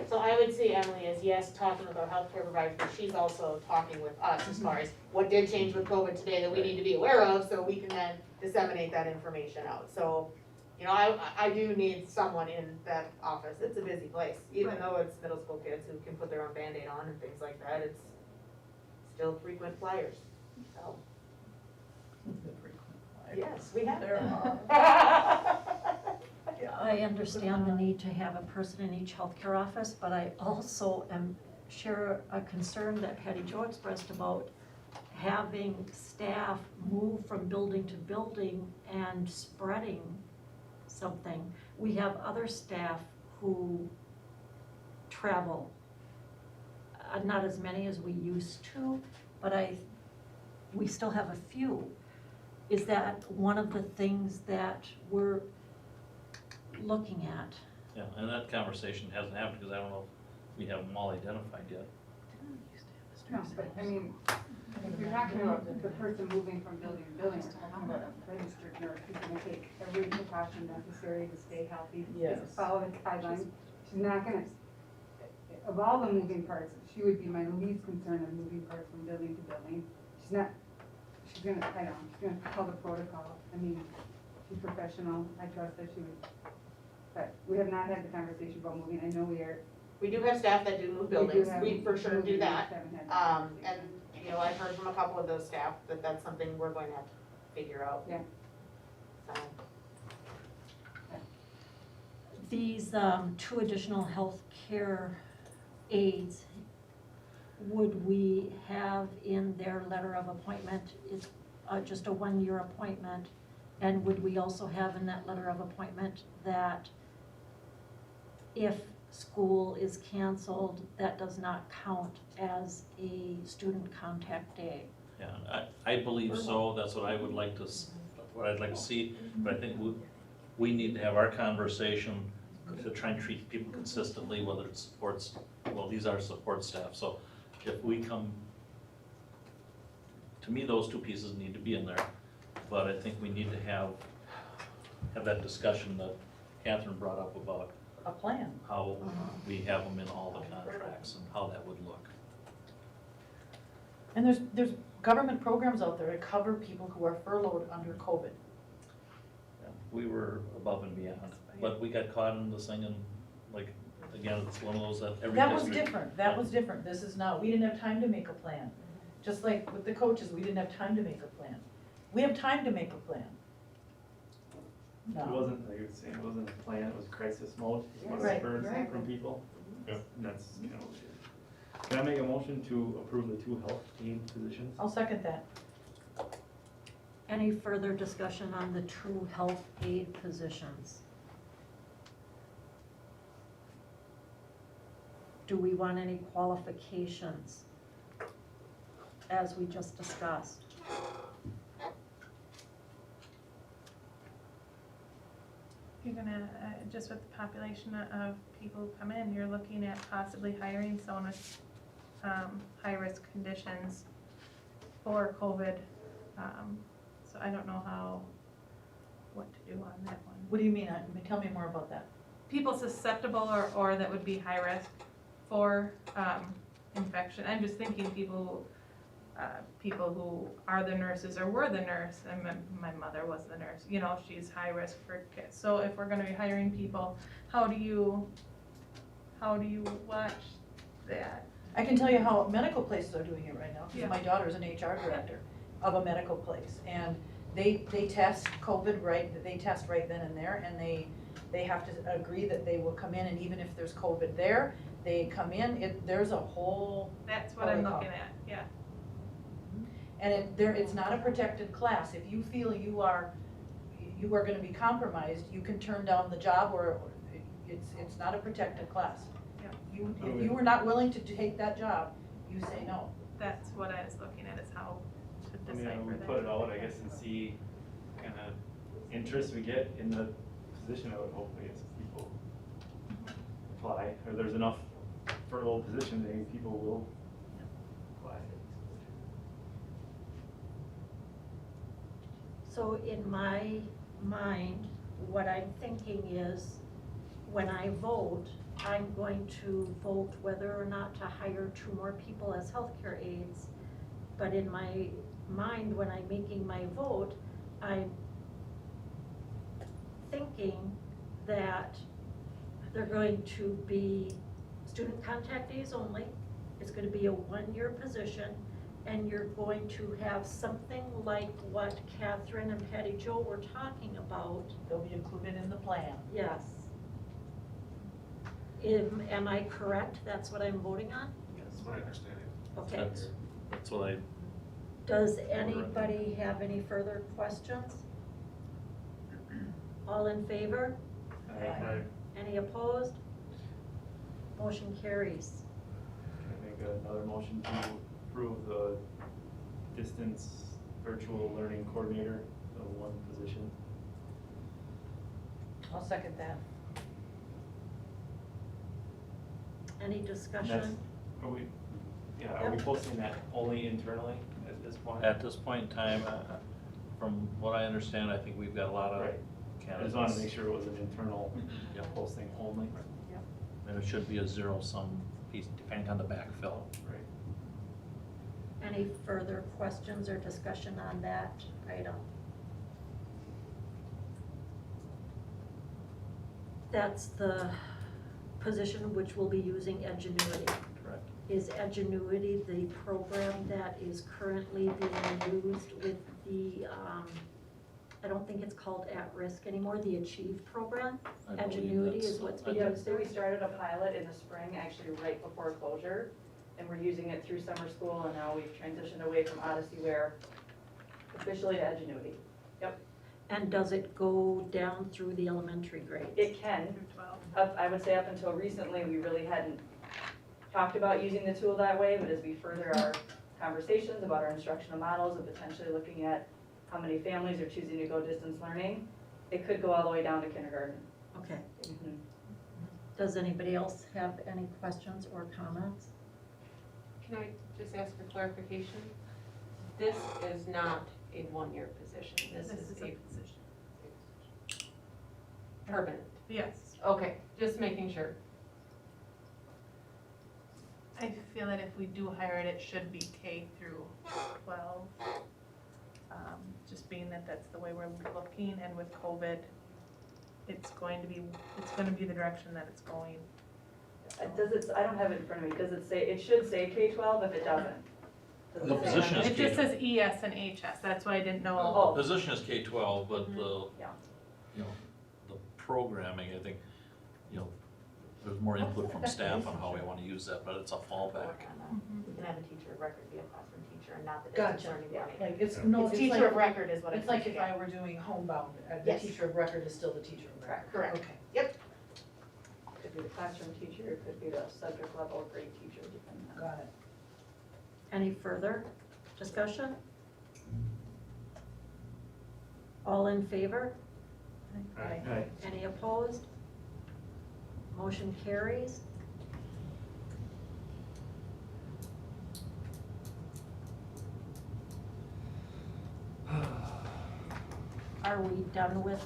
So I would see Emily as, yes, talking with our healthcare providers, but she's also talking with us as far as what did change with COVID today that we need to be aware of, so we can then disseminate that information out. So, you know, I do need someone in that office. It's a busy place, even though it's middle school kids who can put their own Band-Aid on and things like that, it's still frequent flyers, so. Yes, we have. I understand the need to have a person in each healthcare office, but I also share a concern that Patty Jo expressed about having staff move from building to building and spreading something. We have other staff who travel, not as many as we used to, but we still have a few. Is that one of the things that we're looking at? Yeah, and that conversation hasn't happened because I don't know if we have them all identified yet. No, but I mean, if you're talking about the person moving from building to building, we're talking about a registered nurse who's gonna take every precaution necessary to stay healthy, Yes. follow the guidelines. She's not gonna, of all the moving parts, she would be my least concern of moving parts from building to building. She's gonna, she's gonna follow the protocol. I mean, she's professional, I trust that she would, but we have not had the conversation about moving. I know We do have staff that do move buildings, we for sure do that. Haven't had that conversation. And, you know, I've heard from a couple of those staff that that's something we're going to have to figure out. Yeah. So, These 2 additional health care aides, would we have in their letter of appointment, is just a 1-year appointment? And would we also have in that letter of appointment that if school is canceled, that does not count as a student contact day? Yeah, I believe so, that's what I would like to, what I'd like to see, but I think we need to have our conversation to try and treat people consistently, whether it's supports, well, these are support staff, so if we come, to me, those 2 pieces need to be in there, but I think we need to have that discussion that Catherine brought up about A plan. how we have them in all the contracts and how that would look. And there's government programs out there to cover people who are furloughed under COVID. Yeah, we were above and beyond, but we got caught in this thing and, like, again, it's one of those that every That was district. different, that was different, this is not, we didn't have time to make a plan. Just like with the coaches, we didn't have time to make a plan. We have time to make a plan. It No. wasn't, like you were saying, it wasn't a plan, it was crisis mode, is what I Right, heard right. from people. Yeah. And that's kind of what it is. Can I make a motion to approve the 2 health aide positions? I'll second that. Any further discussion on the 2 health aide positions? Do we want any qualifications, as we just discussed? You're gonna, just with the population of people who come in, you're looking at possibly hiring someone with high-risk conditions for COVID. So I don't know what to do on that one. What do you mean? Tell me more about that. People susceptible or that would be high risk for infection. I'm just thinking people people who are the nurses or were the nurse, and my mother was the nurse, you know, she's high risk for kids. So if we're gonna be hiring people, how do you watch that? I can tell you how medical places are doing it right now, Yeah. because my daughter's an HR director of a medical place, and they test COVID they test right then and there, and they have to agree that they will come in, and even if there's COVID there, they come in, there's a whole. That's what I'm protocol. looking at, yeah. And it's not a protected class. If you feel you are gonna be compromised, you can turn down the job, or it's not a protected class. Yeah. If you were not willing to take that job, you say no. That's what I was looking at, is how to I mean, decipher we that. put it out, I guess, and see kind of interest we get in the position. I would hope, I guess, if people apply, or there's enough for a little position, maybe people will apply. So in my mind, what I'm thinking is, when I vote, I'm going to vote whether or not to hire 2 more people as healthcare aides. But in my mind, when I'm making my vote, I'm thinking that they're going to be student contactees only. It's gonna be a 1-year position, and you're going to have something like what Catherine and Patty Jo were talking about. They'll be included in the plan. Yes. Am I correct? That's what I'm voting on? That's my understanding. Okay. That's what I, Does anybody have any further questions? All in favor? Aye. Any opposed? Motion carries. Can I make another motion to approve the distance virtual learning coordinator, the 1 position? I'll second that. Any And that's, discussion? are we posting that only internally at this point? At this point in time, from what I understand, I think we've got a lot of Right. I candidates. just wanted to make sure it was an internal posting only. And it should be a zero-sum piece, depending on the backfill. Right. Any further questions or discussion on that item? That's the position which we'll be using Edgenuity. Correct. Is Edgenuity the program that is currently being used with the, I don't think it's called At-Risk anymore, the Achieve program? I believe Edgenuity that's- is what's being Yeah, used so there? we started a pilot in the spring, actually right before closure, and we're using it through summer school, and now we've transitioned away from Odyssey Ware officially to Edgenuity. Yep, And does it go down through the elementary grades? it can. Through 12. I would say up until recently, we really hadn't talked about using the tool that way, but as we further our conversations about our instructional models and potentially looking at how many families are choosing to go distance learning, it could go all the way down to kindergarten. Okay. Mhm. Does anybody else have any questions or comments? Can I just ask for clarification? This is not a 1-year position, this is a position. permanent. Yes. Okay, just making sure. I feel that if we do hire it, it should be K through 12. Just being that that's the way we're looking, and with COVID, it's going to be the direction that it's going. Does it, I don't have it in front of me, does it say, it should say K-12 if it doesn't? Does it The say position that? is It just says ES and HS, that's why I didn't know. Oh. The position is K-12, but the, Yeah. you know, the programming, I think, you know, there's more input from staff on how we want to use that, but it's a fallback. We can have a teacher of record be a classroom teacher and not the Gotcha. distance learning coordinator. Like, it's, no, it's Teacher like, of record is what I'm it's like if thinking. I were doing homebound, the Yes. teacher of record is still the teacher of record. Correct. Okay. Yep. Could be the classroom teacher, it could be the subject level grade teacher, depending on. Got it. Any further discussion? All in favor? Aye. Any opposed? Motion carries. Are we done with?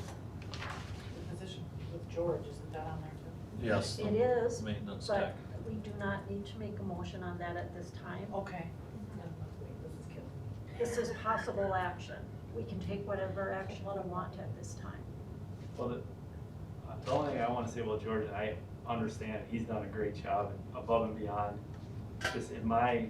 The position with George, isn't that on there too? Yes. It is, Maintenance but tech. we do not need to make a motion on that at this time. Okay. This is this is possible action. We can take whatever action we want at this time. Well, the only thing I wanna say about George, and I understand he's done a great job above and beyond. Just in my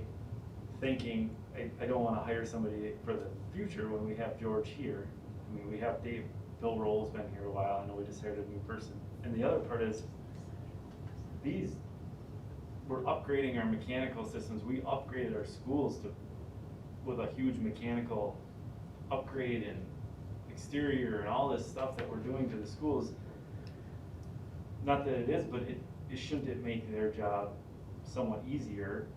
thinking, I don't wanna hire somebody for the future when we have George here. I mean, we have Bill Roll's been here a while, I know we just hired a new person. And the other part is, we're upgrading our mechanical systems, we upgraded our schools with a huge mechanical upgrade and exterior and all this stuff that we're doing to the schools. Not that it is, but shouldn't it make their job somewhat easier,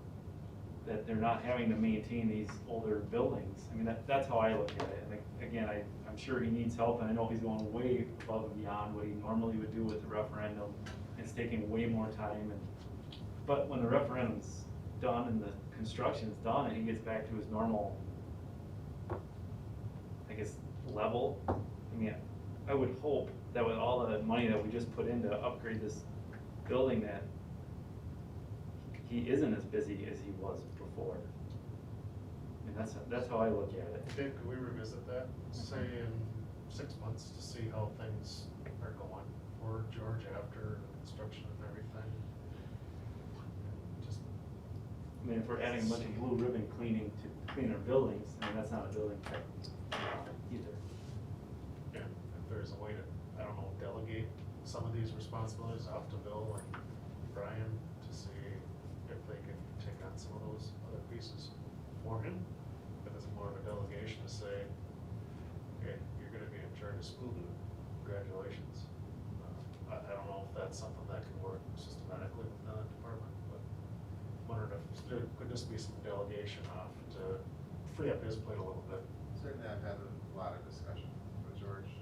that they're not having to maintain these older buildings? I mean, that's how I look at it. And again, I'm sure he needs help, and I know he's going way above and beyond what he normally would do with the referendum. It's taking way more time, but when the referendum's done and the construction's done and he gets back to his normal, I guess, level, I mean, I would hope that with all the money that we just put in to upgrade this building, that he isn't as busy as he was before. I mean, that's how I look at it. Dave, could we revisit that, say in 6 months, to see how things are going for George after construction and everything? Just, I mean, if we're adding a bunch of blue ribbon cleaning to clean our buildings, I mean, that's not a building tech either. yeah, if there's a way to, I don't know, delegate some of these responsibilities off to Bill and Brian to see if they can take on some of those other pieces for him. But it's more of a delegation to say, okay, you're gonna be in charge of school, congratulations. I don't know if that's something that can work systematically within that department, but wondered if there could just be some delegation off to free up his plate a little bit. Certainly, I've had a lot of discussion with George.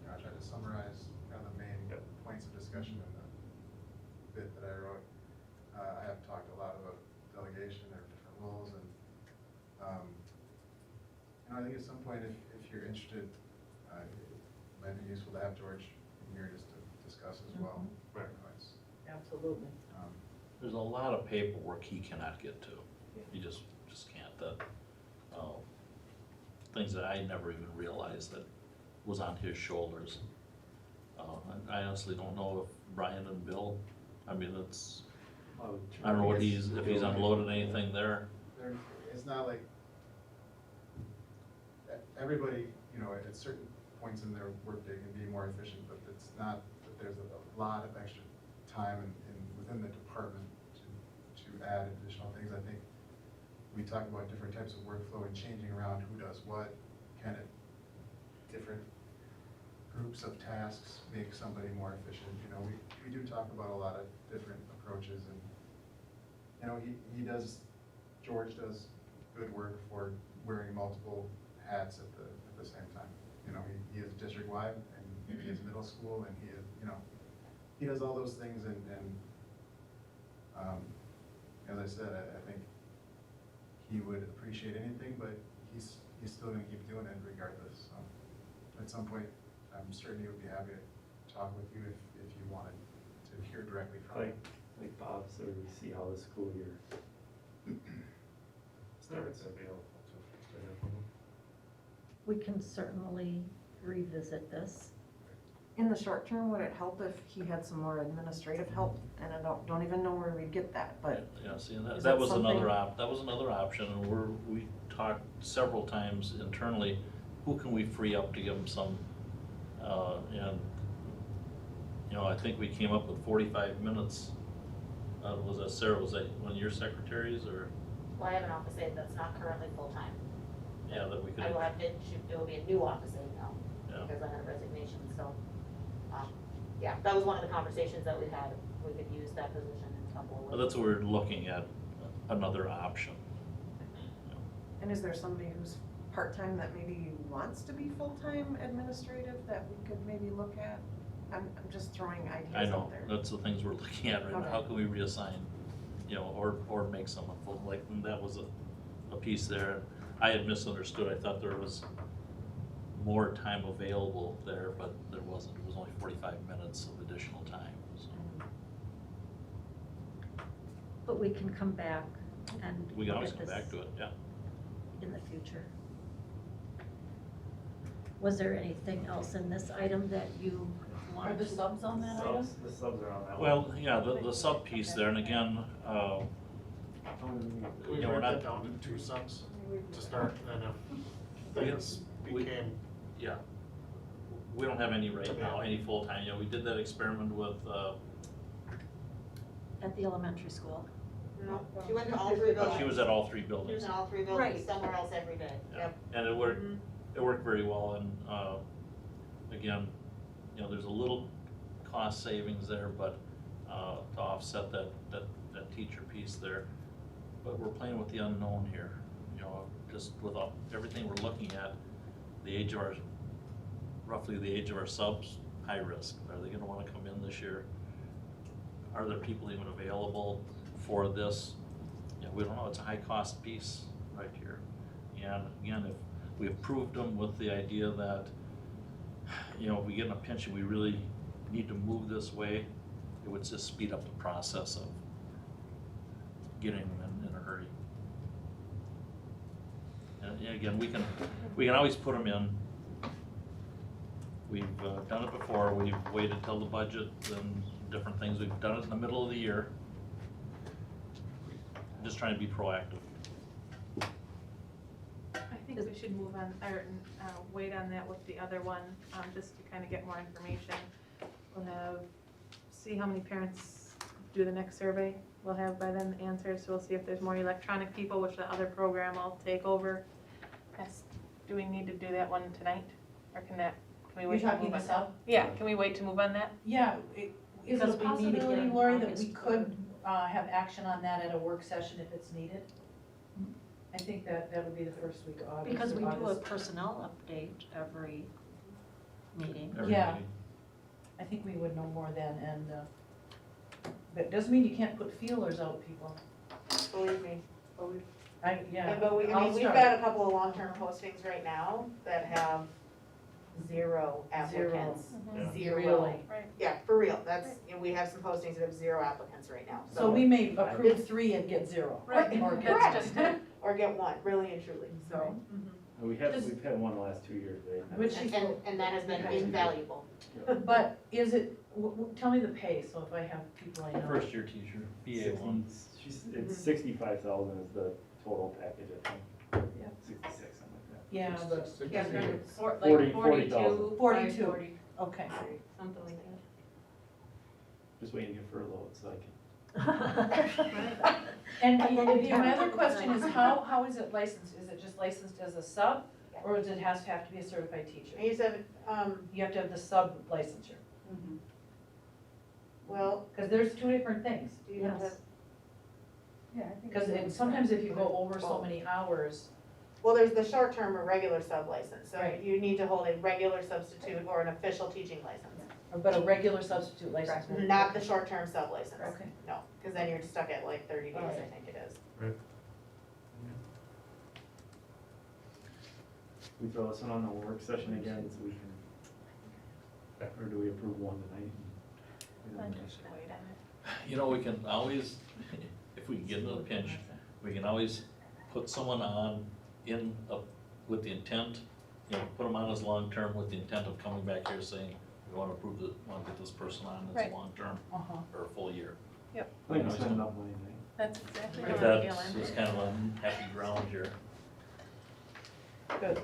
I tried to summarize kind of the main points of discussion in the bit that I wrote. I have talked a lot about delegation, their different roles, and I think at some point, if you're interested, it might be useful to have George here just to discuss as well. Right. Absolutely. There's a lot of paperwork he cannot get to. He just can't. Things that I never even realized that was on his shoulders. I honestly don't know if Brian and Bill, I mean, it's, I don't know what if he's unloaded anything there. It's not like everybody, at certain points in their workday can be more efficient, but it's not that there's a lot of extra time within the department to add additional things. I think we talk about different types of workflow and changing around who does what, kind of different groups of tasks make somebody more efficient. We do talk about a lot of different approaches, and George does good work for wearing multiple hats at the same time. He is district-wide, and he is middle school, and he does all those things, and as I said, I think he would appreciate anything, but he's still gonna keep doing it regardless. So at some point, I'm certain he would be happy to talk with you if you wanted to hear directly from him. Like Bob said, we see how the school year starts. That'd be helpful too. We can certainly revisit this. In the short term, would it help if he had some more administrative help? And I don't even know where we'd get that, but. Yeah, see, and is that that was another something- that was another option, and we talked several times internally, who can we free up to give them some, and, I think we came up with 45 minutes. Was that Sarah, was that one of your secretaries, or? Well, I have an office aide that's not currently full-time. Yeah, that we could. I will have to, it will be a new office aide now, Yeah. because I had a resignation, so, yeah, that was one of the conversations that we had. We could use that position in a couple of ways. Well, that's what we're looking at, another option. And is there somebody who's part-time that maybe wants to be full-time administrative that we could maybe look at? I'm just throwing ideas I know, out there. that's the things we're looking at right now. Okay. How can we reassign, or make someone full, like, that was a piece there. I had misunderstood. I thought there was more time available there, but there wasn't. It was only 45 minutes of additional time, so. But we can come back and we can always Look come at back this to it, yeah. in the future. Was there anything else in this item that you Are wanted the to? subs on that item? The subs are on that one. Well, yeah, the sub piece there, and again, Can we you know, we're break not. that down to 2 subs to start, and then if things we- became, Yeah. We don't have any right now, any full-time, you know, we did that experiment with, At the elementary school. No, she went to all 3 buildings. she was at all 3 She was buildings. in all 3 buildings, Right. somewhere else every day, Yeah. yep. And it worked very well, and, again, you know, there's a little cost savings there, but, to offset that teacher piece there. But we're playing with the unknown here, you know, just with everything we're looking at, the age of roughly the age of our subs, high risk. Are they gonna wanna come in this year? Are there people even available for this? You know, we don't know, it's a high cost piece right here. And again, if we approved them with the idea that, you know, if we get in a pinch and we really need to move this way, it would just speed up the process of getting them in a hurry. And again, we can always put them in. We've done it before, we've waited till the budget and different things, we've done it in the middle of the year. Just trying to be proactive. I think we should move on, or wait on that with the other one, just to kind of get more information. We'll see how many parents do the next survey. We'll have by then the answers, so we'll see if there's more electronic people, which the other program will take over. Do we need to do that one tonight, or can we wait to You're talking move the on? sub? Yeah, can we wait to move on that? Yeah, is it a Because we need to get possibility, an Lori, that August we could have action on that at a work session if it's needed? I think that would be the first week of August. Because or we do a August. personnel update every meeting. Every Yeah. meeting. I think we would know more then, and, but it doesn't mean you can't put feelers out, people. Believe me. Yeah. But we've I'll got start. a couple of long-term postings right now that have 0 applicants. Yeah. 0. Really? Right. Yeah, for real, we have some postings that have 0 applicants right now, So we may approve 3 and get 0. Right. Or get Correct. just- Or get 1, really and truly, so. We've had one the last 2 years, right? Which is- And that has been invaluable. But is it, tell me the pay, so if I have people I know. First year teacher, BA one. It's 65,000 is the total package, I think. Yeah. 66, something like that. Yeah, but, Yeah, Forty- like 40,000. 42. 40, okay. something like that. Just waiting to get furloughed so I can. And And then you my have other to- question is, how is it licensed? Is it just licensed as a sub, or does it have to be a certified teacher? And you said, You have to have the sub licensure, well, because there's 2 different things. do you have to? Yes. Yeah, I think. Because sometimes if you go over so many hours, Well, there's the short-term or regular sub license, so Right. you need to hold a regular substitute or an official teaching license. but a regular substitute license. won't- Not the short-term sub license. Okay. No, because then you're stuck at like 30 days, I Alright. think it is. We throw this one on the work session again so we can, or do we approve one tonight? You know, we can always, if we get in a pinch, we can always put someone on with the intent, you know, put them on as long-term with the intent of coming back here saying, we want to get this person on as Right. long-term Uh-huh. or a full year. I think we spend enough money tonight. That's exactly If what I'm that's feeling. just kind of a happy ground here. Good.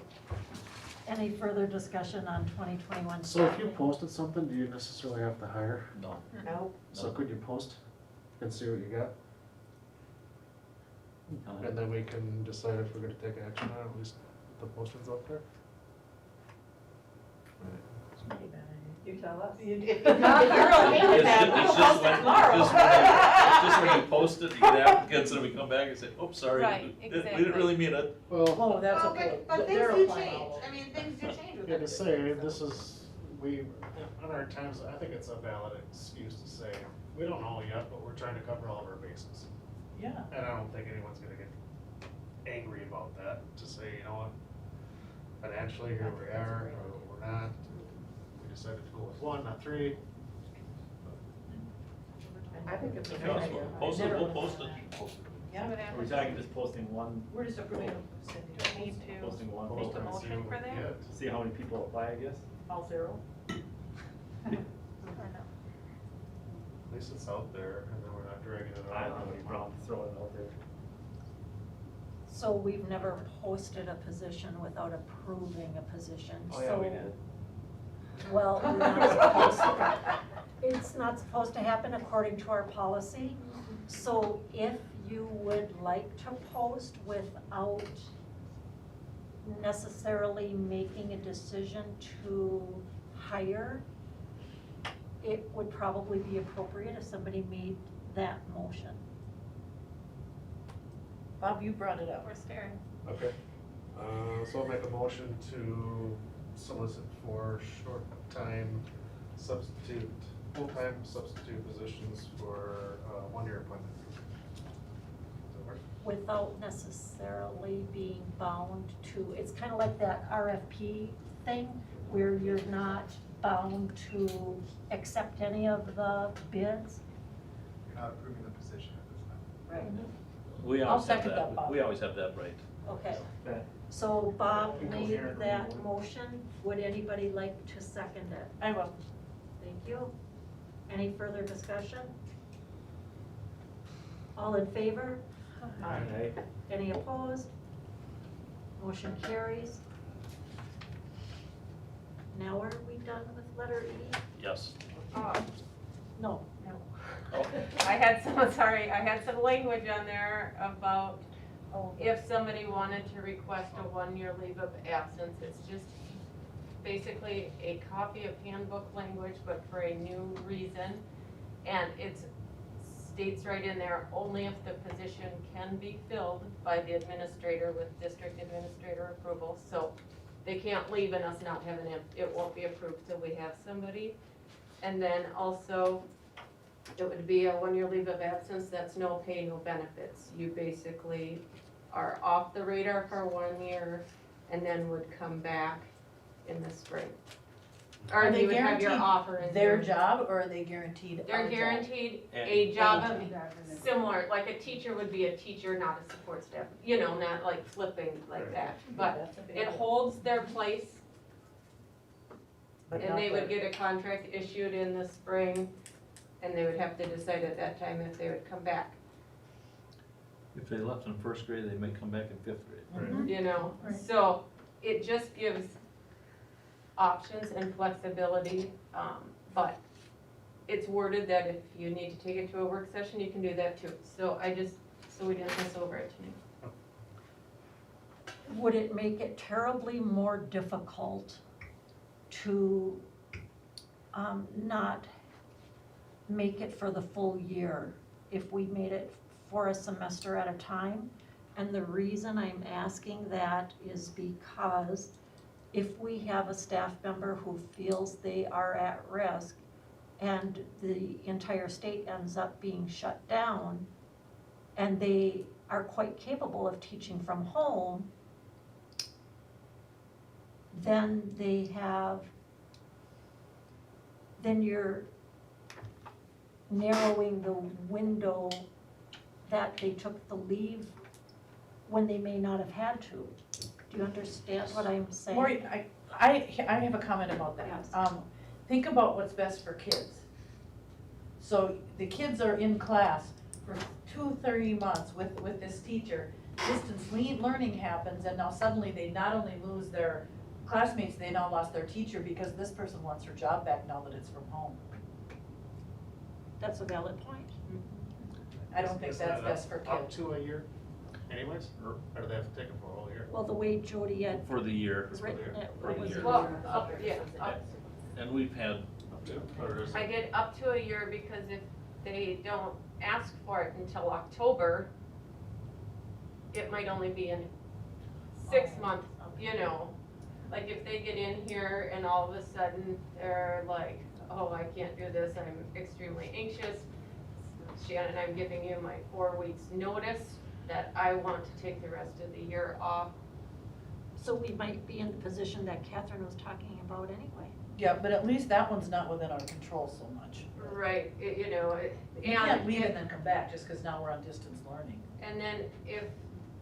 Any further discussion on 2021? so if you posted something, do you necessarily have to hire? No. No, So could you post and see what you got? And then we can decide if we're gonna take action on it, at least the postings out there? You tell us. if you're okay with that, we'll post it tomorrow. It's just when you post it, you get applicants, and we come back and say, oops, sorry, Right, we didn't exactly. really mean it. Well, Oh, that's Well, okay. But They're things do applying change, all over. I mean, things do change with yeah, to everything. say, this is, on our times, I think it's a valid excuse to say, we don't know yet, but we're trying to cover all of our bases. Yeah. And I don't think anyone's gonna get angry about that, to say, you know what, financially, here we are, or we're not. We decided to go with 1, not 3. I think it's a If good you idea. also post it, we'll post it, you can post it. See what Are we happens. talking just posting one? We're just approving Do I need to Posting one. make a post and see motion what for we that? get. See how many people apply, I guess? all zero. Or no? At least it's out there, and then we're not dragging it I on. don't have any problem throwing it out there. So we've never posted a position without approving a position, Oh, yeah, we so- did. Well, you're not supposed to. It's not supposed to happen according to our policy. So if you would like to post without necessarily making a decision to hire, it would probably be appropriate if somebody made that motion. Bob, you brought it up. We're staring. Okay, so I'll make a motion to solicit for short-time substitute, full-time substitute positions for, 1-year appointment. Does that work? Without necessarily being bound to, it's kind of like that RFP thing, where you're not bound to accept any of the bids. You're not approving the position at this time. Right. We I'll always have second that, Bob. We always have that right. Okay, That, so Bob made Incoherent that removal. motion, would anybody like to second it? I will. Thank you. Any further discussion? All in favor? Aye. Any opposed? Motion carries. Now are we done with letter E? Yes. No. I had some, sorry, I had some language on there about if somebody wanted to request a 1-year leave of absence. It's just basically a copy of handbook language, but for a new reason. And it states right in there, only if the position can be filled by the administrator with district administrator approval. So they can't leave and us not having it, it won't be approved till we have somebody. And then also, it would be a 1-year leave of absence, that's no pay, no benefits. You basically are off the radar for 1 year and then would come back in the spring. Or Are they you would have your guaranteed offer in their June. job, or are they guaranteed They're our job? guaranteed And- a job A of job. similar, like a teacher would be a teacher, not a support staff, you know, not like flipping like that. But That's a big it deal. holds their place, But and not they would the- get a contract issued in the spring, and they would have to decide at that time if they would come back, If they left in 1st grade, they may come back in 5th grade. you know? Right. So it just gives options and flexibility, but it's worded that if you need to take it to a work session, you can do that too. So we didn't miss over it tonight. Would it make it terribly more difficult to not make it for the full year if we made it for a semester at a time? And the reason I'm asking that is because if we have a staff member who feels they are at risk and the entire state ends up being shut down and they are quite capable of teaching from home, then you're narrowing the window that they took the leave when they may not have had to. Do you understand what I'm saying? Maureen, I have a comment about that. Yes. Think about what's best for kids. So the kids are in class for 2-3 months with this teacher. Distance learning happens, and now suddenly they not only lose their classmates, they now lost their teacher because this person wants her job back now that it's from home. That's a valid point. I don't think Isn't that's it best for Up kids. to a year anyways, or do they have to take them for a whole year? Well, the way Jody had For the year. written it For the was. year. Well, up, And we've had, Up to, or is it? I did up to a year because if they don't ask for it until October, it might only be in 6 months, you know. Like if they get in here and all of a sudden they're like, oh, I can't do this, I'm extremely anxious. Shannon, I'm giving you my 4 weeks notice that I want to take the rest of the year off. So we might be in the position that Catherine was talking about anyway. Yeah, but at least that one's not within our control so much. Right, you know, You can't leave and then come back just because now we're on distance learning. And then if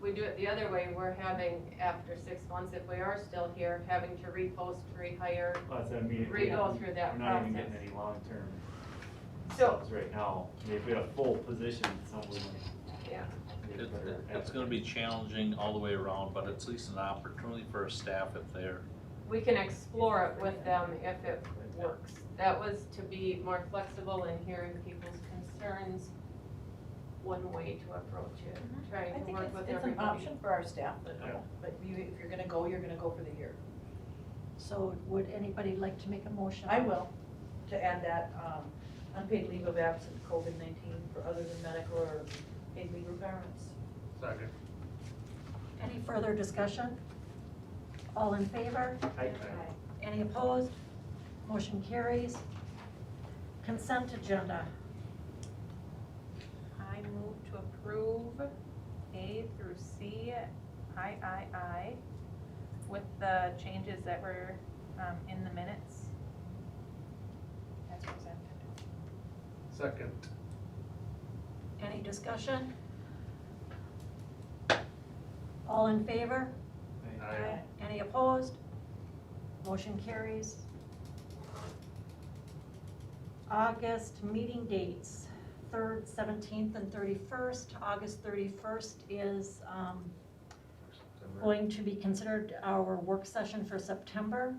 we do it the other way, we're having, after 6 months, if we are still here, having to repost, rehire, That's what I mean. re-go through that We're not even process. getting any long-term So- subs right now. I mean, if we had a full position, someone would. Yeah. It's gonna be challenging all the way around, but it's at least an opportunity for our staff if they're, We can explore it with them if it works. That was to be more flexible in hearing people's concerns, one way to approach it, I trying to think work with it's an everybody. option for our staff, but you, if you're gonna go for the year. So would anybody like to make a motion? I will, to add that, unpaid leave of absence, COVID-19 for other than medical or paid leave requirements. Second. Any further discussion? All in favor? Aye. Any opposed? Motion carries. Consent agenda. I move to approve A through C, I, with the changes that were in the minutes as presented. Second. Any discussion? All in favor? Aye. Any opposed? Motion carries. August meeting dates, 3rd, 17th, and 31st. August 31st is going to be considered our work session for September.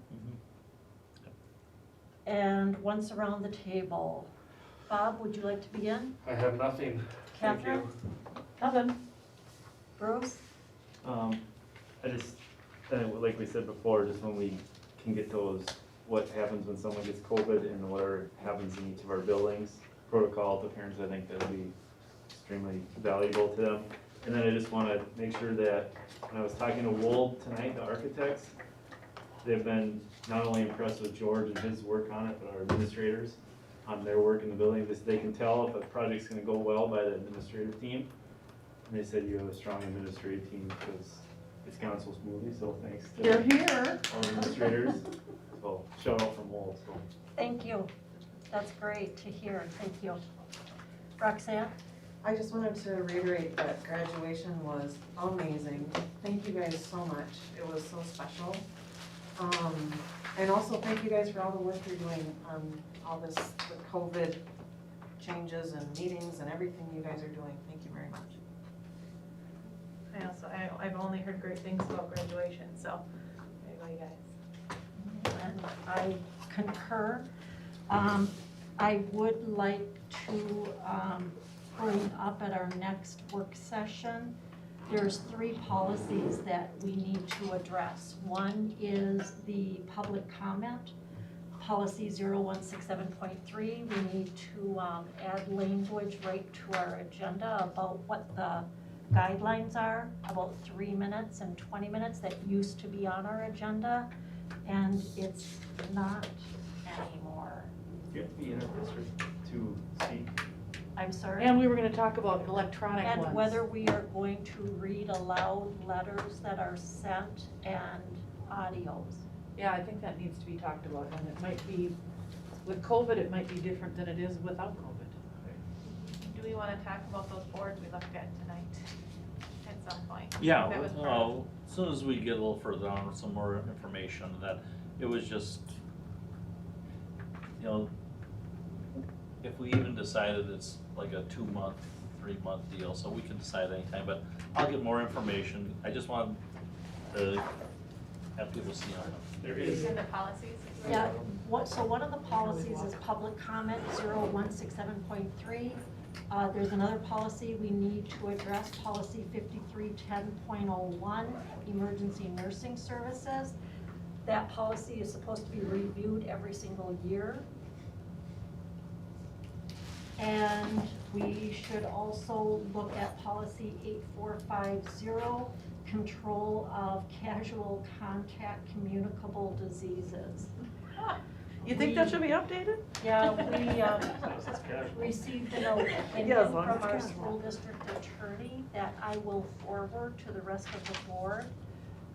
And once around the table. Bob, would you like to begin? I have nothing. Thank Catherine? you. Nothing. Bruce? I just, like we said before, just when we can get those, what happens when someone gets COVID and whatever happens in each of our buildings, protocol to parents, I think that'll be extremely valuable to them. And then I just wanna make sure that when I was talking to Wold tonight, the architects, they've been not only impressed with George and his work on it, but our administrators on their work in the building. They can tell if a project's gonna go well by the administrative team. And they said you have a strong administrative team because it's gone so smoothly, so thanks to You're here. all the administrators. So shout out from Wold, so. Thank you. That's great to hear. Thank you. Roxanne? I just wanted to reiterate that graduation was amazing. Thank you guys so much. It was so special. And also thank you guys for all the work you're doing on all this, the COVID changes and meetings and everything you guys are doing. Thank you very much. I've only heard great things about graduation, so, there you go, you guys. And I concur. I would like to bring up at our next work session, there's 3 policies that we need to address. One is the public comment, policy 0167.3. We need to add language right to our agenda about what the guidelines are, about 3 minutes and 20 minutes that used to be on our agenda, and it's not anymore. You have to be in a district to speak. I'm sorry? And we were gonna talk about electronic ones. And whether we are going to read aloud letters that are sent and audios. Yeah, I think that needs to be talked about, and it might be, with COVID, it might be different than it is without COVID. Do we wanna talk about those boards we looked at tonight at some point? yeah, That was part of- as soon as we get a little further on with some more information, that it was just, you know, if we even decided it's like a 2-month, 3-month deal, so we can decide anytime, but I'll get more information. I just want to have people see on it. There is. In the policies? Yeah, so one of the policies is public comment 0167.3. There's another policy we need to address, policy 5310.01, emergency nursing services. That policy is supposed to be reviewed every single year. And we should also look at policy 8450, control of casual contact communicable diseases. You think that should be updated? Yeah, we received an opinion Yeah, as from long as it's our casual. school district attorney that I will forward to the rest of the board.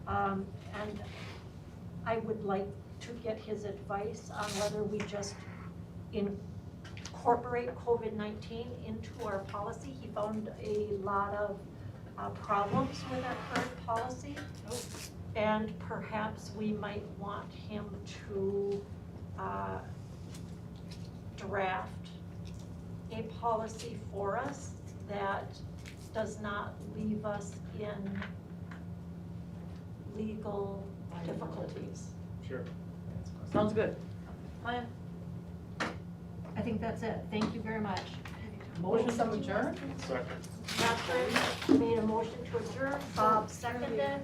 And I would like to get his advice on whether we just incorporate COVID-19 into our policy. He found a lot of problems with our current policy. And perhaps we might want him to draft a policy for us that does not leave us in legal difficulties. Sure. Sounds good. Plan? I think that's it. Thank you very much. Motion to adjourn? Second. Catherine made a motion to adjourn, Bob seconded.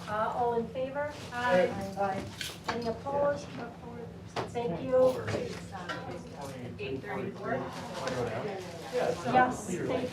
All in favor? Aye. Any opposed? Thank you. 8:34. Yes, thank